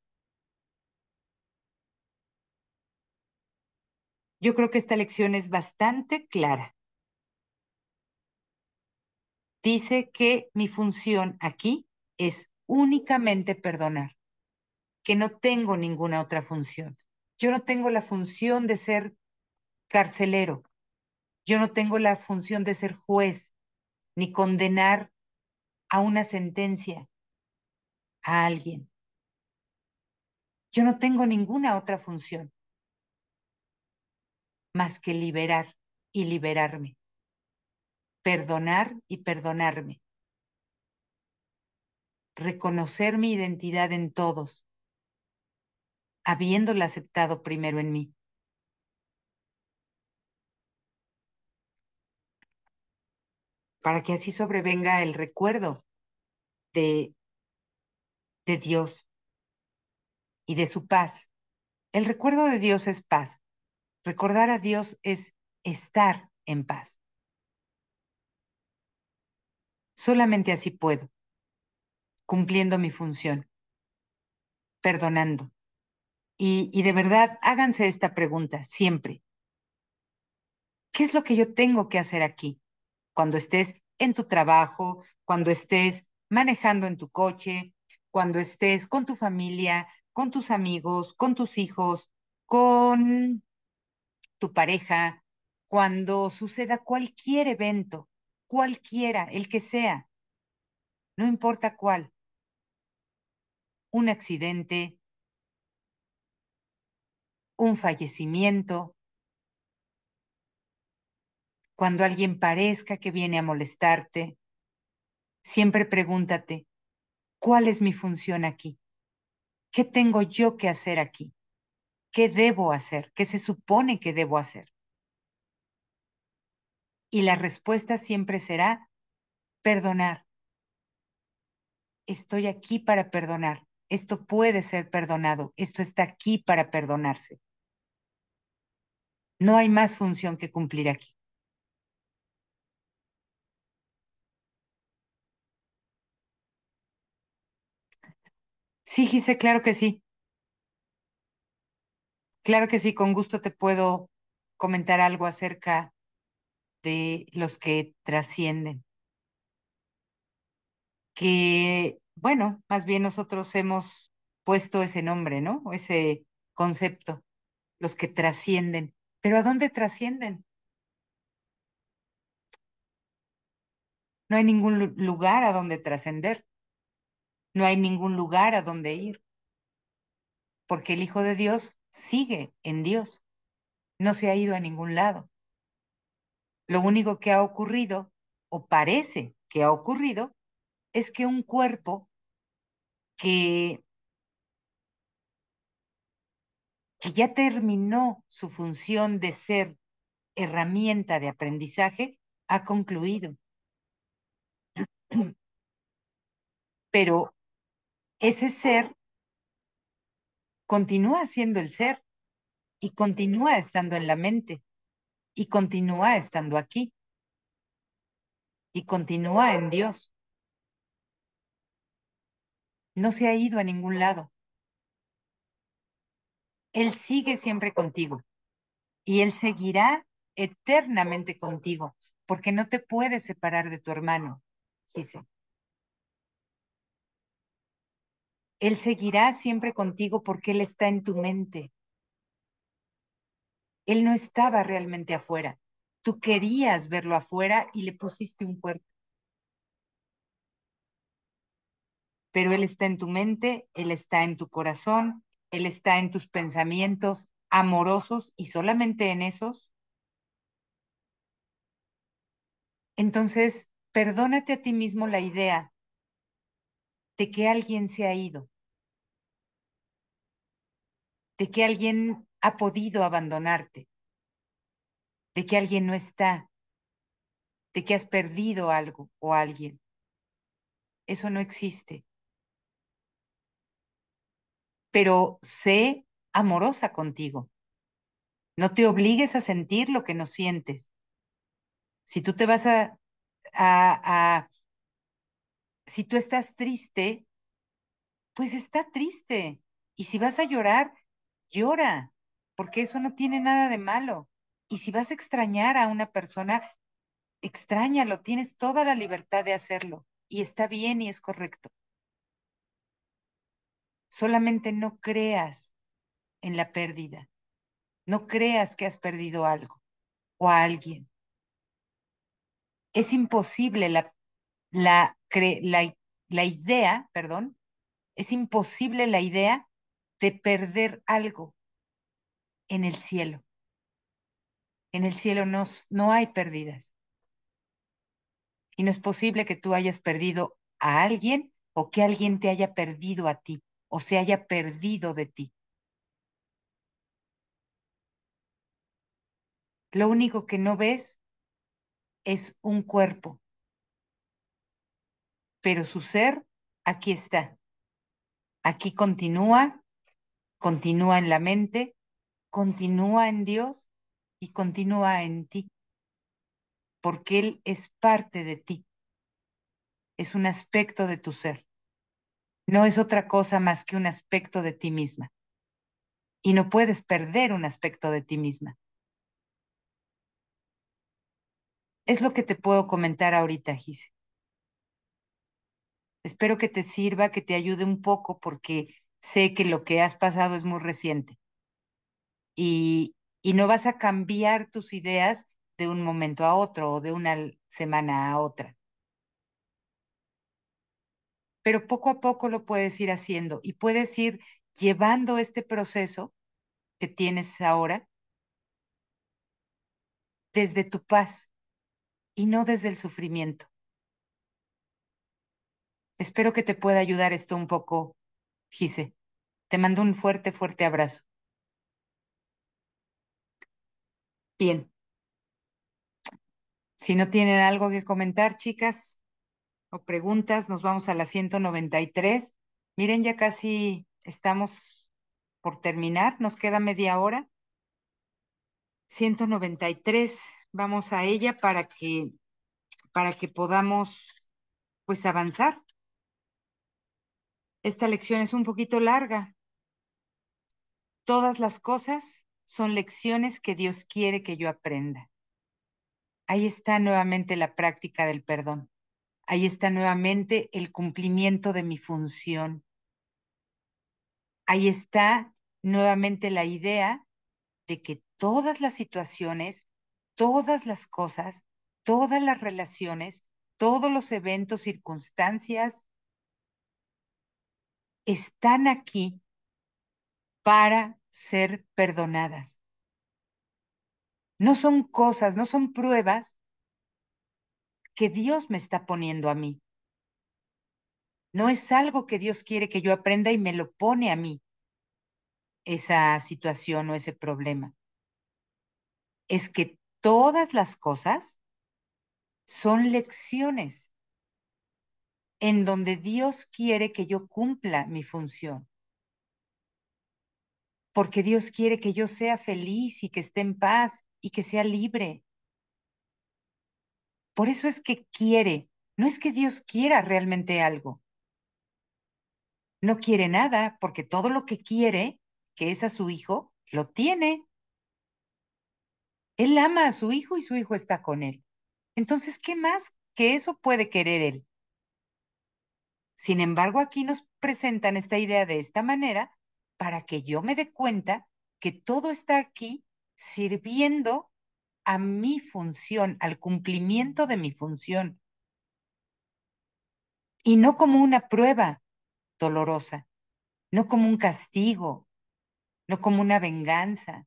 Yo creo que esta lección es bastante clara. Dice que mi función aquí es únicamente perdonar, que no tengo ninguna otra función. Yo no tengo la función de ser carcelero, yo no tengo la función de ser juez, ni condenar a una sentencia a alguien. Yo no tengo ninguna otra función más que liberar y liberarme, perdonar y perdonarme, reconocer mi identidad en todos, habiéndola aceptado primero en mí, para que así sobrevenga el recuerdo de, de Dios y de su paz. El recuerdo de Dios es paz. Recordar a Dios es estar en paz. Solamente así puedo, cumpliendo mi función, perdonando Y de verdad, háganse esta pregunta siempre. ¿Qué es lo que yo tengo que hacer aquí? Cuando estés en tu trabajo, cuando estés manejando en tu coche, cuando estés con tu familia, con tus amigos, con tus hijos, con tu pareja, cuando suceda cualquier evento, cualquiera, el que sea, no importa cuál, un accidente, un fallecimiento, cuando alguien parezca que viene a molestarte, siempre pregúntate, ¿cuál es mi función aquí? ¿Qué tengo yo que hacer aquí? ¿Qué debo hacer? ¿Qué se supone que debo hacer? Y la respuesta siempre será perdonar. Estoy aquí para perdonar. Esto puede ser perdonado. Esto está aquí para perdonarse. No hay más función que cumplir aquí. Sí, Gise, claro que sí. Claro que sí, con gusto te puedo comentar algo acerca de los que trascienden. Que, bueno, más bien nosotros hemos puesto ese nombre, ¿no? O ese concepto, los que trascienden. Pero ¿a dónde trascienden? No hay ningún lugar a donde trascender, no hay ningún lugar a donde ir, porque el Hijo de Dios sigue en Dios, no se ha ido a ningún lado. Lo único que ha ocurrido, o parece que ha ocurrido, es que un cuerpo que, que ya terminó su función de ser herramienta de aprendizaje, ha concluido. Pero ese ser continúa siendo el ser y continúa estando en la mente y continúa estando aquí y continúa en Dios. No se ha ido a ningún lado. Él sigue siempre contigo y Él seguirá eternamente contigo, porque no te puedes separar de tu hermano, dice. Él seguirá siempre contigo porque Él está en tu mente. Él no estaba realmente afuera. Tú querías verlo afuera y le pusiste un cuerpo, pero Él está en tu mente, Él está en tu corazón, Él está en tus pensamientos amorosos y solamente en esos. Entonces, perdónate a ti mismo la idea de que alguien se ha ido, de que alguien ha podido abandonarte, de que alguien no está, de que has perdido algo o alguien. Eso no existe. Pero sé amorosa contigo. No te obligues a sentir lo que no sientes. Si tú te vas si tú estás triste, pues está triste. Y si vas a llorar, llora, porque eso no tiene nada de malo. Y si vas a extrañar a una persona, extrañalo, tienes toda la libertad de hacerlo. Y está bien y es correcto. Solamente no creas en la pérdida. No creas que has perdido algo o a alguien. Es imposible la idea, perdón, es imposible la idea de perder algo en el cielo. En el cielo no hay pérdidas. Y no es posible que tú hayas perdido a alguien o que alguien te haya perdido a ti o se haya perdido de ti. Lo único que no ves es un cuerpo, pero su ser aquí está. Aquí continúa, continúa en la mente, continúa en Dios y continúa en ti, porque Él es parte de ti, es un aspecto de tu ser. No es otra cosa más que un aspecto de ti misma. y no puedes perder un aspecto de ti misma. Es lo que te puedo comentar ahorita, Gise. Espero que te sirva, que te ayude un poco, porque sé que lo que has pasado es muy reciente y no vas a cambiar tus ideas de un momento a otro o de una semana a otra. Pero poco a poco lo puedes ir haciendo y puedes ir llevando este proceso que tienes ahora desde tu paz y no desde el sufrimiento. Espero que te pueda ayudar esto un poco, Gise. Te mando un fuerte, fuerte abrazo. Bien, si no tienen algo que comentar, chicas, o preguntas, nos vamos a la 193. Miren, ya casi estamos por terminar, nos queda media hora. 193, vamos a ella para que podamos pues avanzar. Esta lección es un poquito larga. Todas las cosas son lecciones que Dios quiere que yo aprenda. Ahí está nuevamente la práctica del perdón. Ahí está nuevamente el cumplimiento de mi función. Ahí está nuevamente la idea de que todas las situaciones, todas las cosas, todas las relaciones, todos los eventos, circunstancias, están aquí para ser perdonadas. No son cosas, no son pruebas que Dios me está poniendo a mí. No es algo que Dios quiere que yo aprenda y me lo pone a mí, esa situación o ese problema. Es que todas las cosas son lecciones en donde Dios quiere que yo cumpla mi función, porque Dios quiere que yo sea feliz y que esté en paz y que sea libre. Por eso es que quiere, no es que Dios quiera realmente algo, no quiere nada, porque todo lo que quiere, que es a su hijo, lo tiene. Él ama a su hijo y su hijo está con él. Entonces, ¿qué más que eso puede querer él? Sin embargo, aquí nos presentan esta idea de esta manera para que yo me dé cuenta que todo está aquí sirviendo a mi función, al cumplimiento de mi función, y no como una prueba dolorosa, no como un castigo, no como una venganza,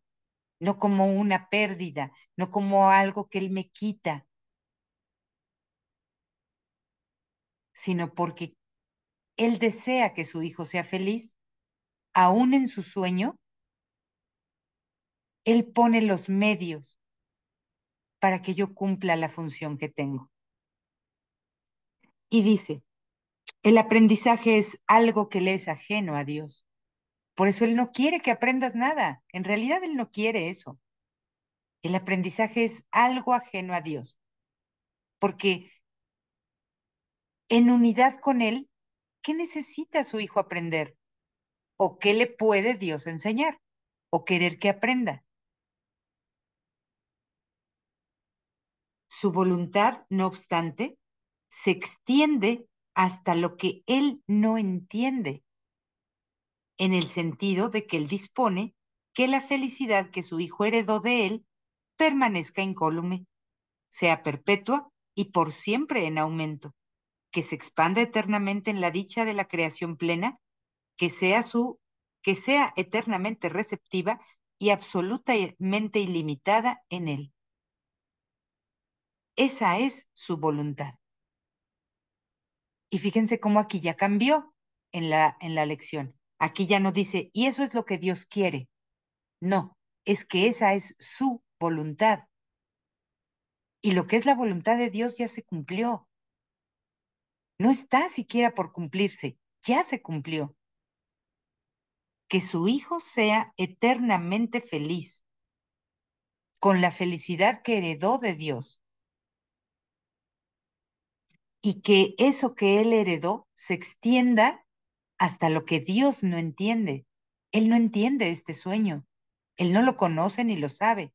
no como una pérdida, no como algo que él me quita, sino porque él desea que su hijo sea feliz, aún en su sueño, él pone los medios para que yo cumpla la función que tengo. Y dice, el aprendizaje es algo que le es ajeno a Dios. Por eso Él no quiere que aprendas nada. En realidad Él no quiere eso. El aprendizaje es algo ajeno a Dios. Porque en unidad con Él, ¿qué necesita su hijo aprender? ¿O qué le puede Dios enseñar? ¿O querer que aprenda? Su voluntad, no obstante, se extiende hasta lo que Él no entiende, en el sentido de que Él dispone que la felicidad que su hijo heredó de Él permanezca incólume, sea perpetua y por siempre en aumento, que se expanda eternamente en la dicha de la creación plena, que sea que sea eternamente receptiva y absolutamente ilimitada en él. Esa es su voluntad. Y fíjense cómo aquí ya cambió en la lección. Aquí ya no dice, y eso es lo que Dios quiere. No, es que esa es su voluntad. Y lo que es la voluntad de Dios ya se cumplió. No está siquiera por cumplirse, ya se cumplió. Que su hijo sea eternamente feliz, con la felicidad que heredó de Dios, y que eso que él heredó se extienda hasta lo que Dios no entiende. Él no entiende este sueño. Él no lo conoce ni lo sabe.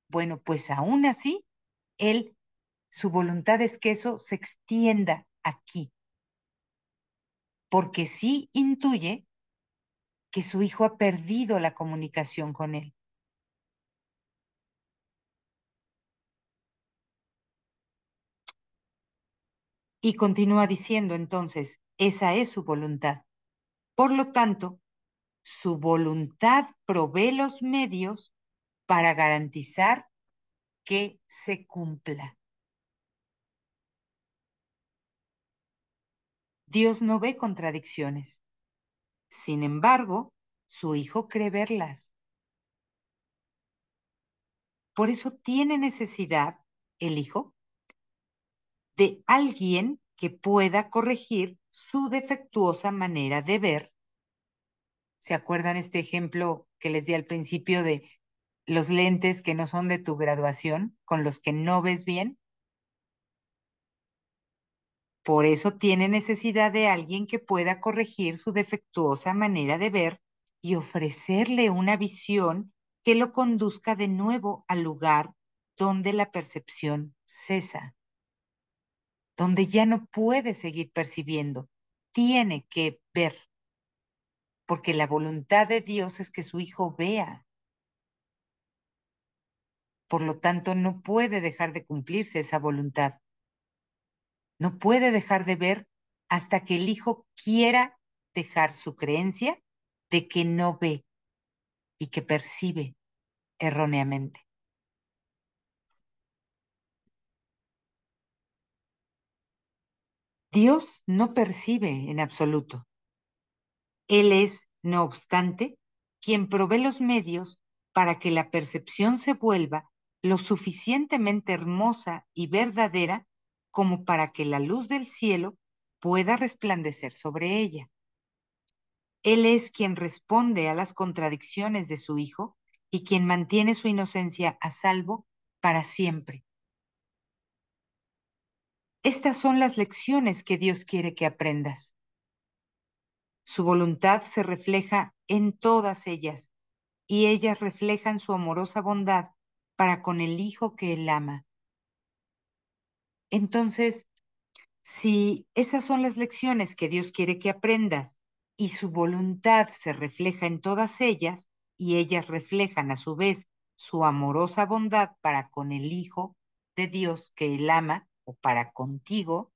Bueno, pues aún así, él, su voluntad es que eso se extienda aquí, porque sí intuye que su hijo ha perdido la comunicación con él. Y continúa diciendo entonces, esa es su voluntad. Por lo tanto, su voluntad provee los medios para garantizar que se cumpla. Dios no ve contradicciones. Sin embargo, su hijo cree verlas. Por eso tiene necesidad, el hijo, de alguien que pueda corregir su defectuosa manera de ver. ¿Se acuerdan este ejemplo que les di al principio de los lentes que no son de tu graduación, con los que no ves bien? Por eso tiene necesidad de alguien que pueda corregir su defectuosa manera de ver y ofrecerle una visión que lo conduzca de nuevo al lugar donde la percepción cesa, donde ya no puede seguir percibiendo, tiene que ver, porque la voluntad de Dios es que su hijo vea. Por lo tanto, no puede dejar de cumplirse esa voluntad. No puede dejar de ver hasta que el hijo quiera dejar su creencia de que no ve y que percibe erróneamente. Dios no percibe en absoluto. Él es, no obstante, quien provee los medios para que la percepción se vuelva lo suficientemente hermosa y verdadera como para que la luz del cielo pueda resplandecer sobre ella. Él es quien responde a las contradicciones de su hijo y quien mantiene su inocencia a salvo para siempre. Estas son las lecciones que Dios quiere que aprendas. Su voluntad se refleja en todas ellas y ellas reflejan su amorosa bondad para con el hijo que él ama. Entonces, si esas son las lecciones que Dios quiere que aprendas y su voluntad se refleja en todas ellas y ellas reflejan a su vez su amorosa bondad para con el Hijo de Dios que él ama o para contigo,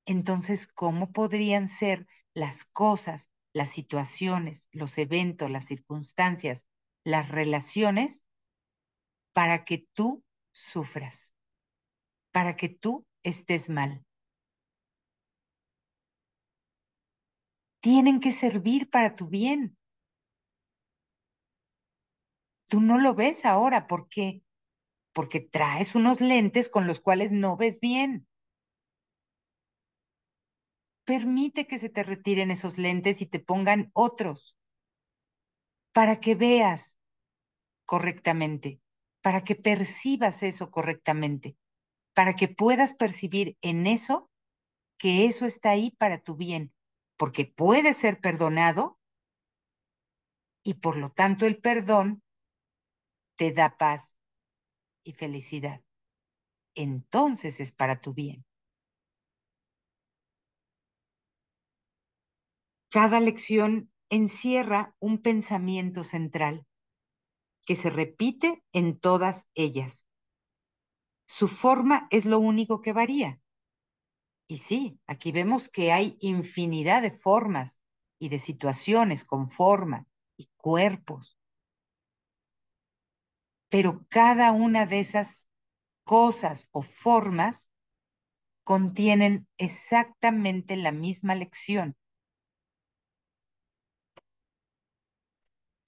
entonces, ¿cómo podrían ser las cosas, las situaciones, los eventos, las circunstancias, las relaciones para que tú sufras, para que tú estés mal? Tienen que servir para tu bien. Tú no lo ves ahora, ¿por qué? Porque traes unos lentes con los cuales no ves bien. Permite que se te retiren esos lentes y te pongan otros para que veas correctamente, para que percibas eso correctamente, para que puedas percibir en eso que eso está ahí para tu bien, porque puede ser perdonado y por lo tanto el perdón te da paz y felicidad. Entonces es para tu bien. Cada lección encierra un pensamiento central que se repite en todas ellas. Su forma es lo único que varía. Y sí, aquí vemos que hay infinidad de formas y de situaciones con forma y cuerpos, pero cada una de esas cosas o formas contienen exactamente la misma lección.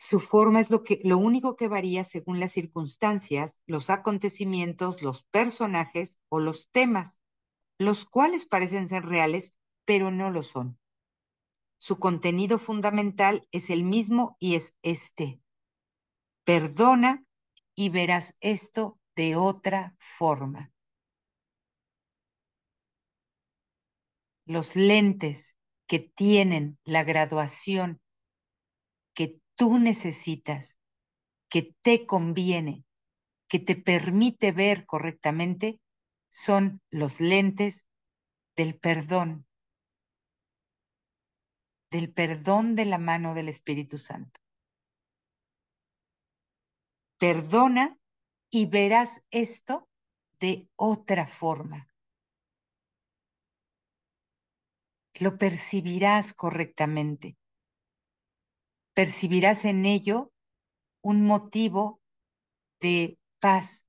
Su forma es lo único que varía según las circunstancias, los acontecimientos, los personajes o los temas, los cuales parecen ser reales, pero no lo son. Su contenido fundamental es el mismo y es este: perdona y verás esto de otra forma. Los lentes que tienen la graduación que tú necesitas, que te conviene, que te permite ver correctamente, son los lentes del perdón de la mano del Espíritu Santo. Perdona y verás esto de otra forma. Lo percibirás correctamente. Percibirás en ello un motivo de paz,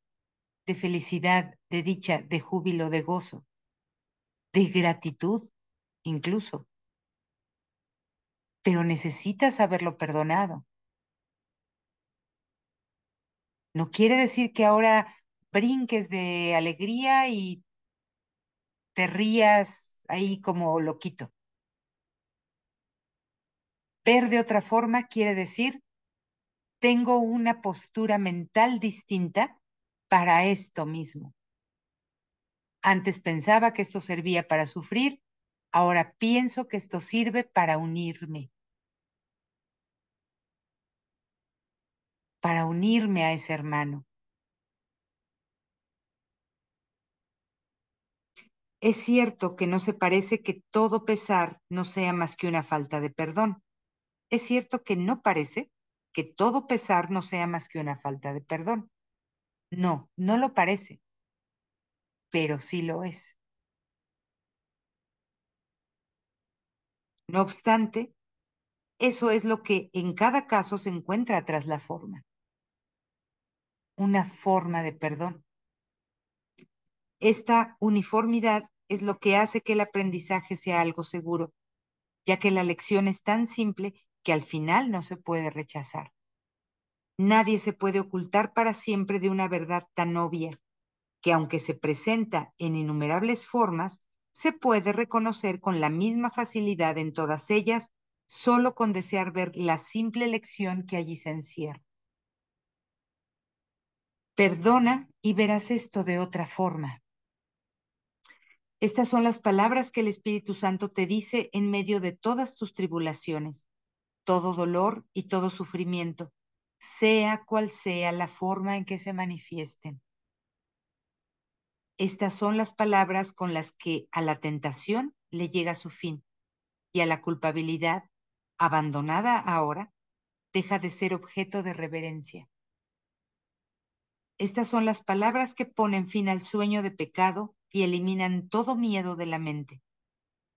de felicidad, de dicha, de júbilo, de gozo, de gratitud incluso. Pero necesitas haberlo perdonado. No quiere decir que ahora brinques de alegría y te rías ahí como loquito. Ver de otra forma quiere decir, tengo una postura mental distinta para esto mismo. Antes pensaba que esto servía para sufrir, ahora pienso que esto sirve para unirme a ese hermano. Es cierto que no se parece que todo pesar no sea más que una falta de perdón. Es cierto que no parece que todo pesar no sea más que una falta de perdón. No, no lo parece, pero sí lo es. No obstante, eso es lo que en cada caso se encuentra tras la forma, una forma de perdón. Esta uniformidad es lo que hace que el aprendizaje sea algo seguro, ya que la lección es tan simple que al final no se puede rechazar. Nadie se puede ocultar para siempre de una verdad tan obvia, que aunque se presenta en innumerables formas, se puede reconocer con la misma facilidad en todas ellas, solo con desear ver la simple lección que allí se encierra. Perdona y verás esto de otra forma. Estas son las palabras que el Espíritu Santo te dice en medio de todas tus tribulaciones, todo dolor y todo sufrimiento, sea cual sea la forma en que se manifiesten. Estas son las palabras con las que a la tentación le llega su fin y a la culpabilidad, abandonada ahora, deja de ser objeto de reverencia. Estas son las palabras que ponen fin al sueño de pecado y eliminan todo miedo de la mente.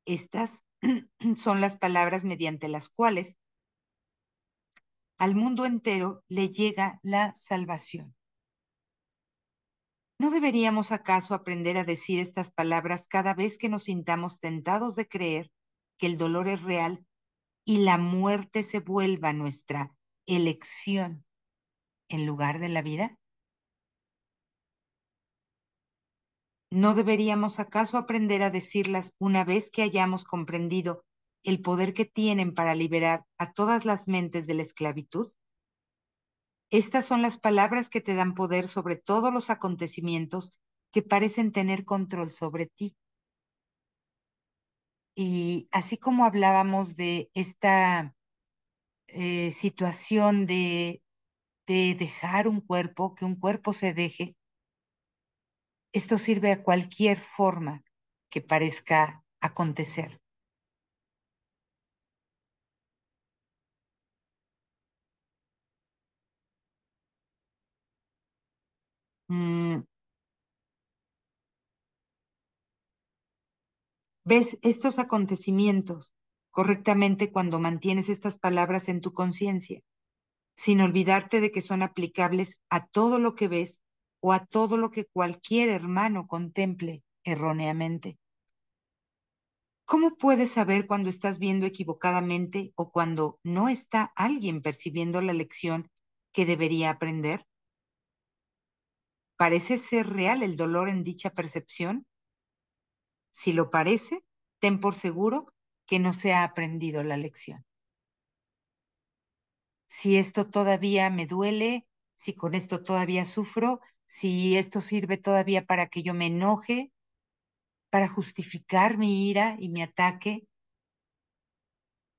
Estas son las palabras mediante las cuales al mundo entero le llega la salvación. ¿No deberíamos acaso aprender a decir estas palabras cada vez que nos sintamos tentados de creer que el dolor es real y la muerte se vuelva nuestra elección en lugar de la vida? ¿No deberíamos acaso aprender a decirlas una vez que hayamos comprendido el poder que tienen para liberar a todas las mentes de la esclavitud? Estas son las palabras que te dan poder sobre todos los acontecimientos que parecen tener control sobre ti. Y así como hablábamos de esta situación de dejar un cuerpo, que un cuerpo se deje, esto sirve a cualquier forma que parezca acontecer. Mm, ¿Ves estos acontecimientos correctamente cuando mantienes estas palabras en tu conciencia, sin olvidarte de que son aplicables a todo lo que ves o a todo lo que cualquier hermano contemple erróneamente? ¿Cómo puedes saber cuando estás viendo equivocadamente o cuando no está alguien percibiendo la lección que debería aprender? ¿Parece ser real el dolor en dicha percepción? Si lo parece, ten por seguro que no se ha aprendido la lección. Si esto todavía me duele, si con esto todavía sufro, si esto sirve todavía para que yo me enoje, para justificar mi ira y mi ataque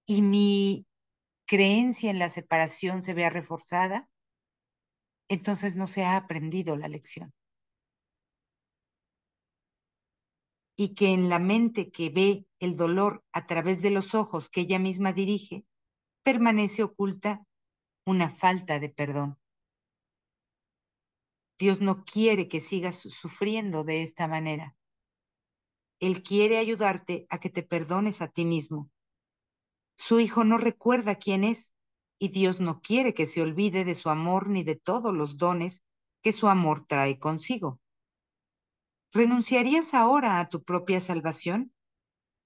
y mi creencia en la separación se vea reforzada, entonces no se ha aprendido la lección. Y que en la mente que ve el dolor a través de los ojos que ella misma dirige, permanece oculta una falta de perdón. Dios no quiere que sigas sufriendo de esta manera. Él quiere ayudarte a que te perdones a ti mismo. Su hijo no recuerda quién es y Dios no quiere que se olvide de su amor ni de todos los dones que su amor trae consigo. ¿Renunciarías ahora a tu propia salvación?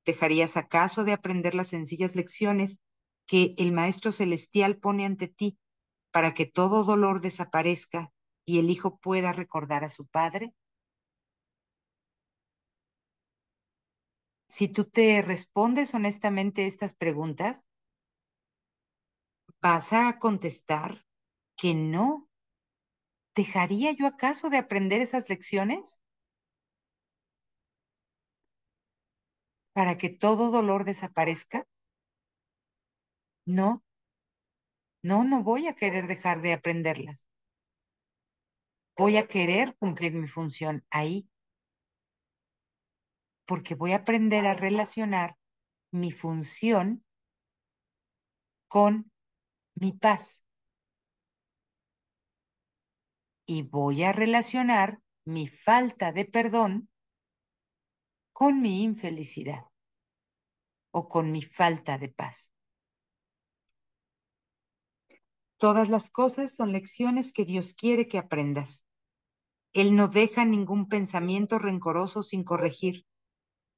¿Dejarías acaso de aprender las sencillas lecciones que el Maestro Celestial pone ante ti para que todo dolor desaparezca y el hijo pueda recordar a su padre? Si tú te respondes honestamente estas preguntas, vas a contestar que no. ¿Dejaría yo acaso de aprender esas lecciones para que todo dolor desaparezca? No, no voy a querer dejar de aprenderlas. Voy a querer cumplir mi función ahí, porque voy a aprender a relacionar mi función con mi paz y voy a relacionar mi falta de perdón con mi infelicidad o con mi falta de paz. Todas las cosas son lecciones que Dios quiere que aprendas. Él no deja ningún pensamiento rencoroso sin corregir,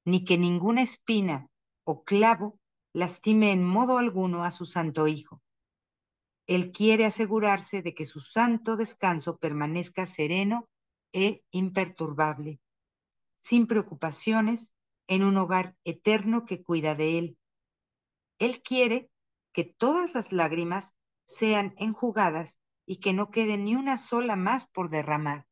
ni que ninguna espina o clavo lastime en modo alguno a su santo Hijo. Él quiere asegurarse de que su santo descanso permanezca sereno e imperturbable, sin preocupaciones, en un hogar eterno que cuida de él. Él quiere que todas las lágrimas sean enjugadas y que no quede ni una sola más por derramar,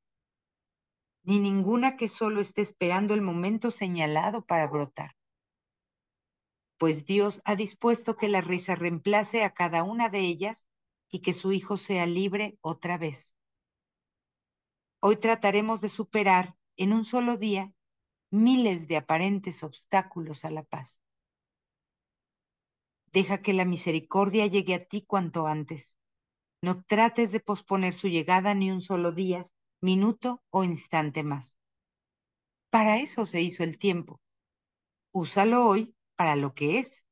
ni ninguna que solo esté esperando el momento señalado para brotar. Pues Dios ha dispuesto que la risa reemplace a cada una de ellas y que su Hijo sea libre otra vez. Hoy trataremos de superar en un solo día miles de aparentes obstáculos a la paz. Deja que la misericordia llegue a ti cuanto antes. No trates de posponer su llegada ni un solo día, minuto o instante más. Para eso se hizo el tiempo. Úsalo hoy para lo que es.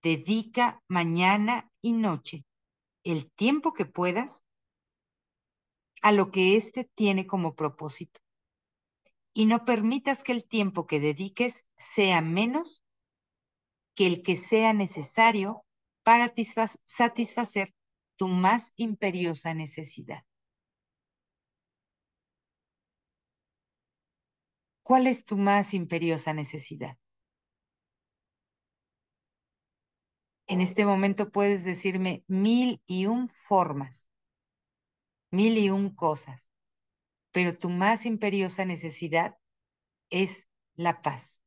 Dedica mañana y noche el tiempo que puedas a lo que éste tiene como propósito. Y no permitas que el tiempo que dediques sea menos que el que sea necesario para satisfacer tu más imperiosa necesidad. ¿Cuál es tu más imperiosa necesidad? En este momento puedes decirme 1001 formas, 1001 cosas, pero tu más imperiosa necesidad es la paz,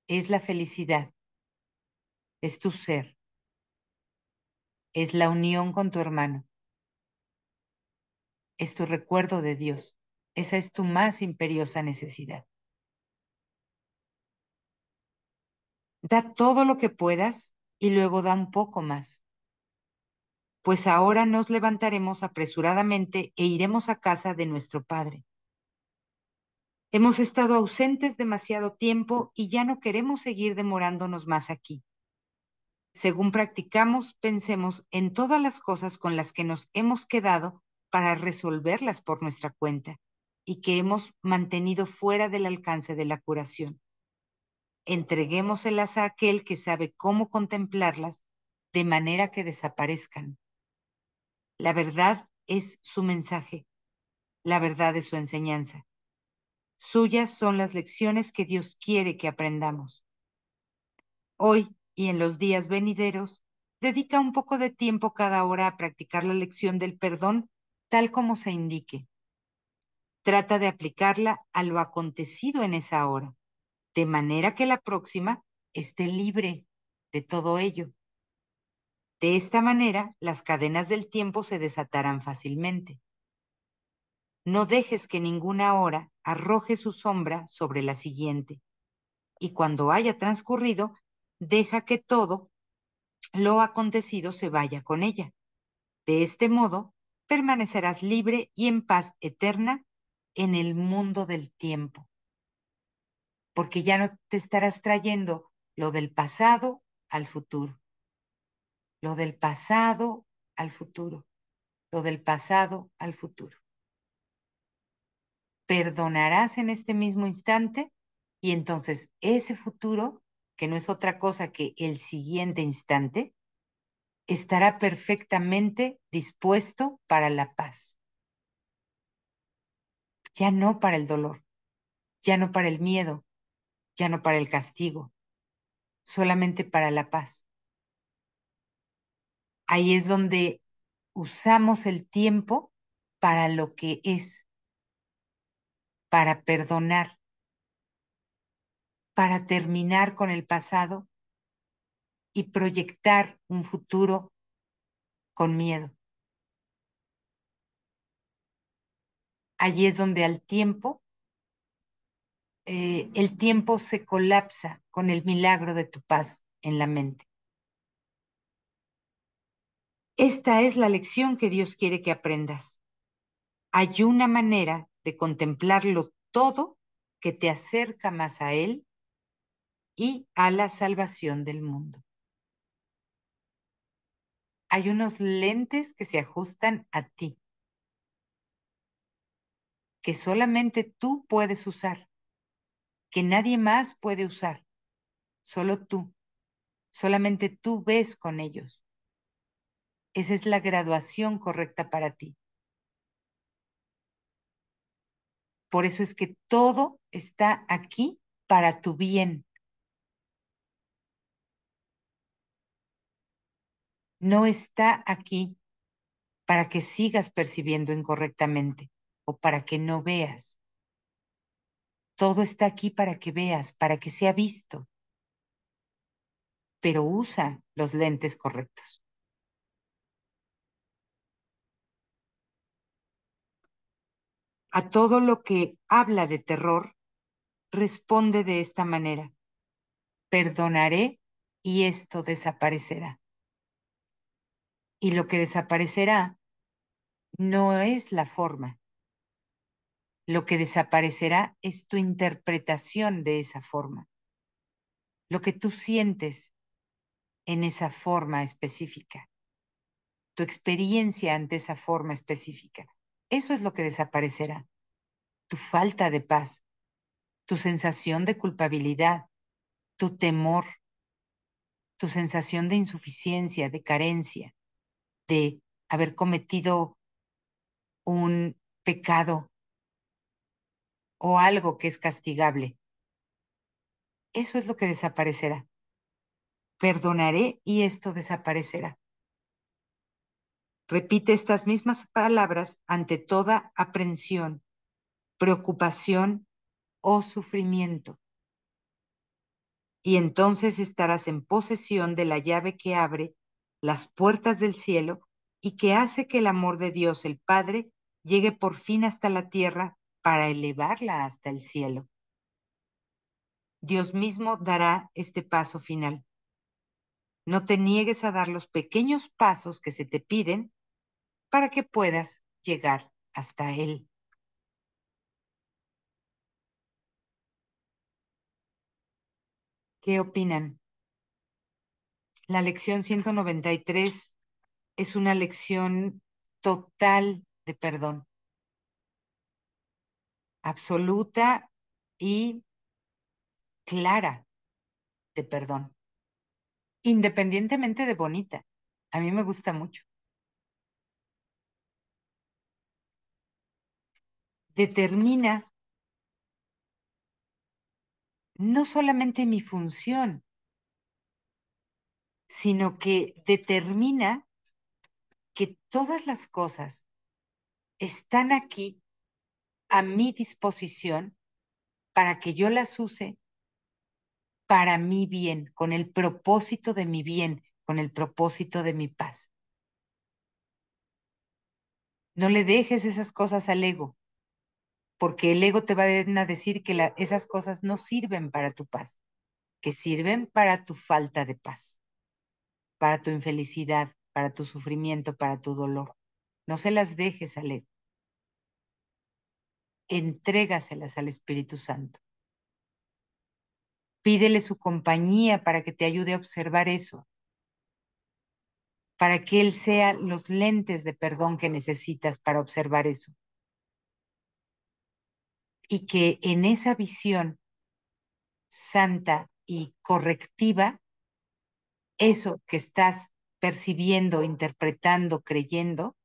es la felicidad, es tu ser, es la unión con tu hermano, es tu recuerdo de Dios. Esa es tu más imperiosa necesidad. Da todo lo que puedas y luego da un poco más. Pues ahora nos levantaremos apresuradamente e iremos a casa de nuestro Padre. Hemos estado ausentes demasiado tiempo y ya no queremos seguir demorándonos más aquí. Según practicamos, pensemos en todas las cosas con las que nos hemos quedado para resolverlas por nuestra cuenta y que hemos mantenido fuera del alcance de la curación. Entreguémoselas a aquel que sabe cómo contemplarlas de manera que desaparezcan. La verdad es su mensaje, la verdad es su enseñanza. Suyas son las lecciones que Dios quiere que aprendamos. Hoy y en los días venideros, dedica un poco de tiempo cada hora a practicar la lección del perdón tal como se indique. Trata de aplicarla a lo acontecido en esa hora, de manera que la próxima esté libre de todo ello. De esta manera, las cadenas del tiempo se desatarán fácilmente. No dejes que ninguna hora arroje su sombra sobre la siguiente, y cuando haya transcurrido, deja que todo lo acontecido se vaya con ella. De este modo, permanecerás libre y en paz eterna en el mundo del tiempo, porque ya no te estarás trayendo lo del pasado al futuro, lo del pasado al futuro, lo del pasado al futuro. Perdonarás en este mismo instante y entonces ese futuro, que no es otra cosa que el siguiente instante, estará perfectamente dispuesto para la paz, ya no para el dolor, ya no para el miedo, ya no para el castigo, solamente para la paz. Ahí es donde usamos el tiempo para lo que es, para perdonar, para terminar con el pasado y proyectar un futuro con miedo. Allí es donde el tiempo se colapsa con el milagro de tu paz en la mente. Esta es la lección que Dios quiere que aprendas. Hay una manera de contemplarlo todo que te acerca más a Él y a la salvación del mundo. Hay unos lentes que se ajustan a ti, que solamente tú puedes usar, que nadie más puede usar, solo tú. Solamente tú ves con ellos. Esa es la graduación correcta para ti. Por eso es que todo está aquí para tu bien. No está aquí para que sigas percibiendo incorrectamente o para que no veas. Todo está aquí para que veas, para que sea visto, pero usa los lentes correctos. A todo lo que habla de terror, responde de esta manera: perdonaré y esto desaparecerá. Y lo que desaparecerá no es la forma. Lo que desaparecerá es tu interpretación de esa forma, lo que tú sientes en esa forma específica, tu experiencia ante esa forma específica. Eso es lo que desaparecerá. Tu falta de paz, tu sensación de culpabilidad, tu temor, tu sensación de insuficiencia, de carencia, de haber cometido un pecado o algo que es castigable. Eso es lo que desaparecerá. Perdonaré y esto desaparecerá. Repite estas mismas palabras ante toda aprensión, preocupación o sufrimiento. Y entonces estarás en posesión de la llave que abre las puertas del cielo y que hace que el amor de Dios el Padre llegue por fin hasta la tierra para elevarla hasta el cielo. Dios mismo dará este paso final. No te niegues a dar los pequeños pasos que se te piden para que puedas llegar hasta Él. ¿Qué opinan? La lección 193 es una lección total de perdón, absoluta y clara de perdón, independientemente de bonita. A mí me gusta mucho. Determina no solamente mi función, sino que determina que todas las cosas están aquí a mi disposición para que yo las use para mi bien, con el propósito de mi bien, con el propósito de mi paz. No le dejes esas cosas al ego, porque el ego te va a decir que esas cosas no sirven para tu paz, que sirven para tu falta de paz, para tu infelicidad, para tu sufrimiento, para tu dolor. No se las dejes al ego, entrégaselas al Espíritu Santo. Pídele su compañía para que te ayude a observar eso, para que Él sea los lentes de perdón que necesitas para observar eso. Y que en esa visión santa y correctiva, eso que estás percibiendo, interpretando, creyendo,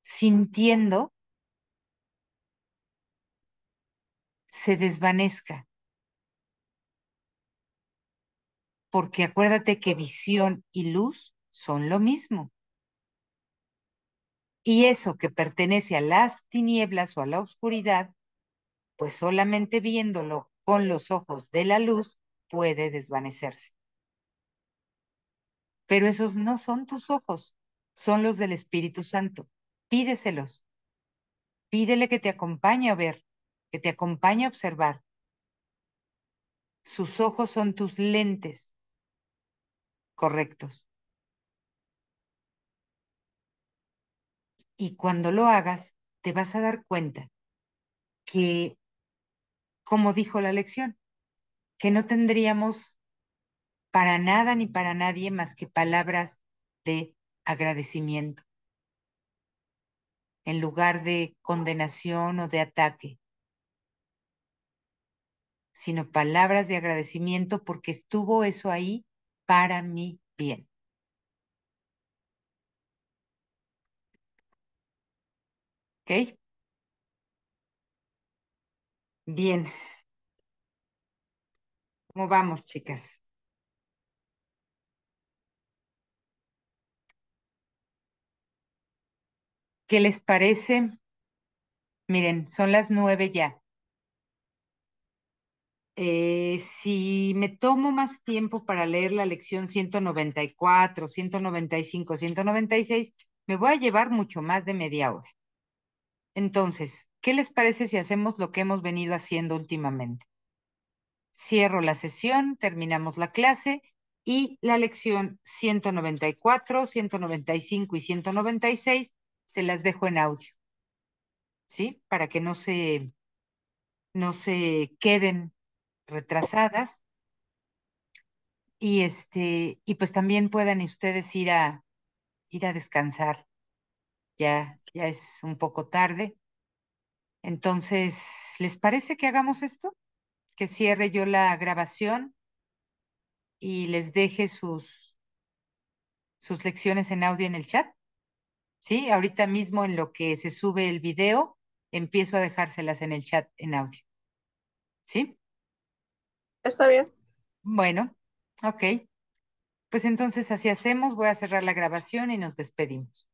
sintiendo, se desvanezca. Porque acuérdate que visión y luz son lo mismo. Y eso que pertenece a las tinieblas o a la oscuridad, pues solamente viéndolo con los ojos de la luz puede desvanecerse. Pero esos no son tus ojos, son los del Espíritu Santo. Pídeselos, pídele que te acompañe a ver, que te acompañe a observar. Sus ojos son tus lentes correctos. Y cuando lo hagas, te vas a dar cuenta que, como dijo la lección, que no tendríamos para nada ni para nadie más que palabras de agradecimiento, en lugar de condenación o de ataque, sino palabras de agradecimiento porque estuvo eso ahí para mi bien. ¿Ok? Bien, ¿cómo vamos, chicas? ¿Qué les parece? Miren, son las 9 ya. Si me tomo más tiempo para leer la lección 194, 195, 196, me voy a llevar mucho más de media hora. Entonces, ¿qué les parece si hacemos lo que hemos venido haciendo últimamente? Cierro la sesión, terminamos la clase y la lección 194, 195 y 196 se las dejo en audio, ¿sí? Para que no se queden retrasadas y pues también puedan ustedes ir a descansar. Ya es un poco tarde. Entonces, ¿les parece que hagamos esto? Que cierre yo la grabación y les deje sus lecciones en audio en el chat. ¿Sí? Ahorita mismo en lo que se sube el video, empiezo a dejárselas en el chat en audio. ¿Sí? Está bien. Bueno, ok. Pues entonces así hacemos. Voy a cerrar la grabación y nos despedimos.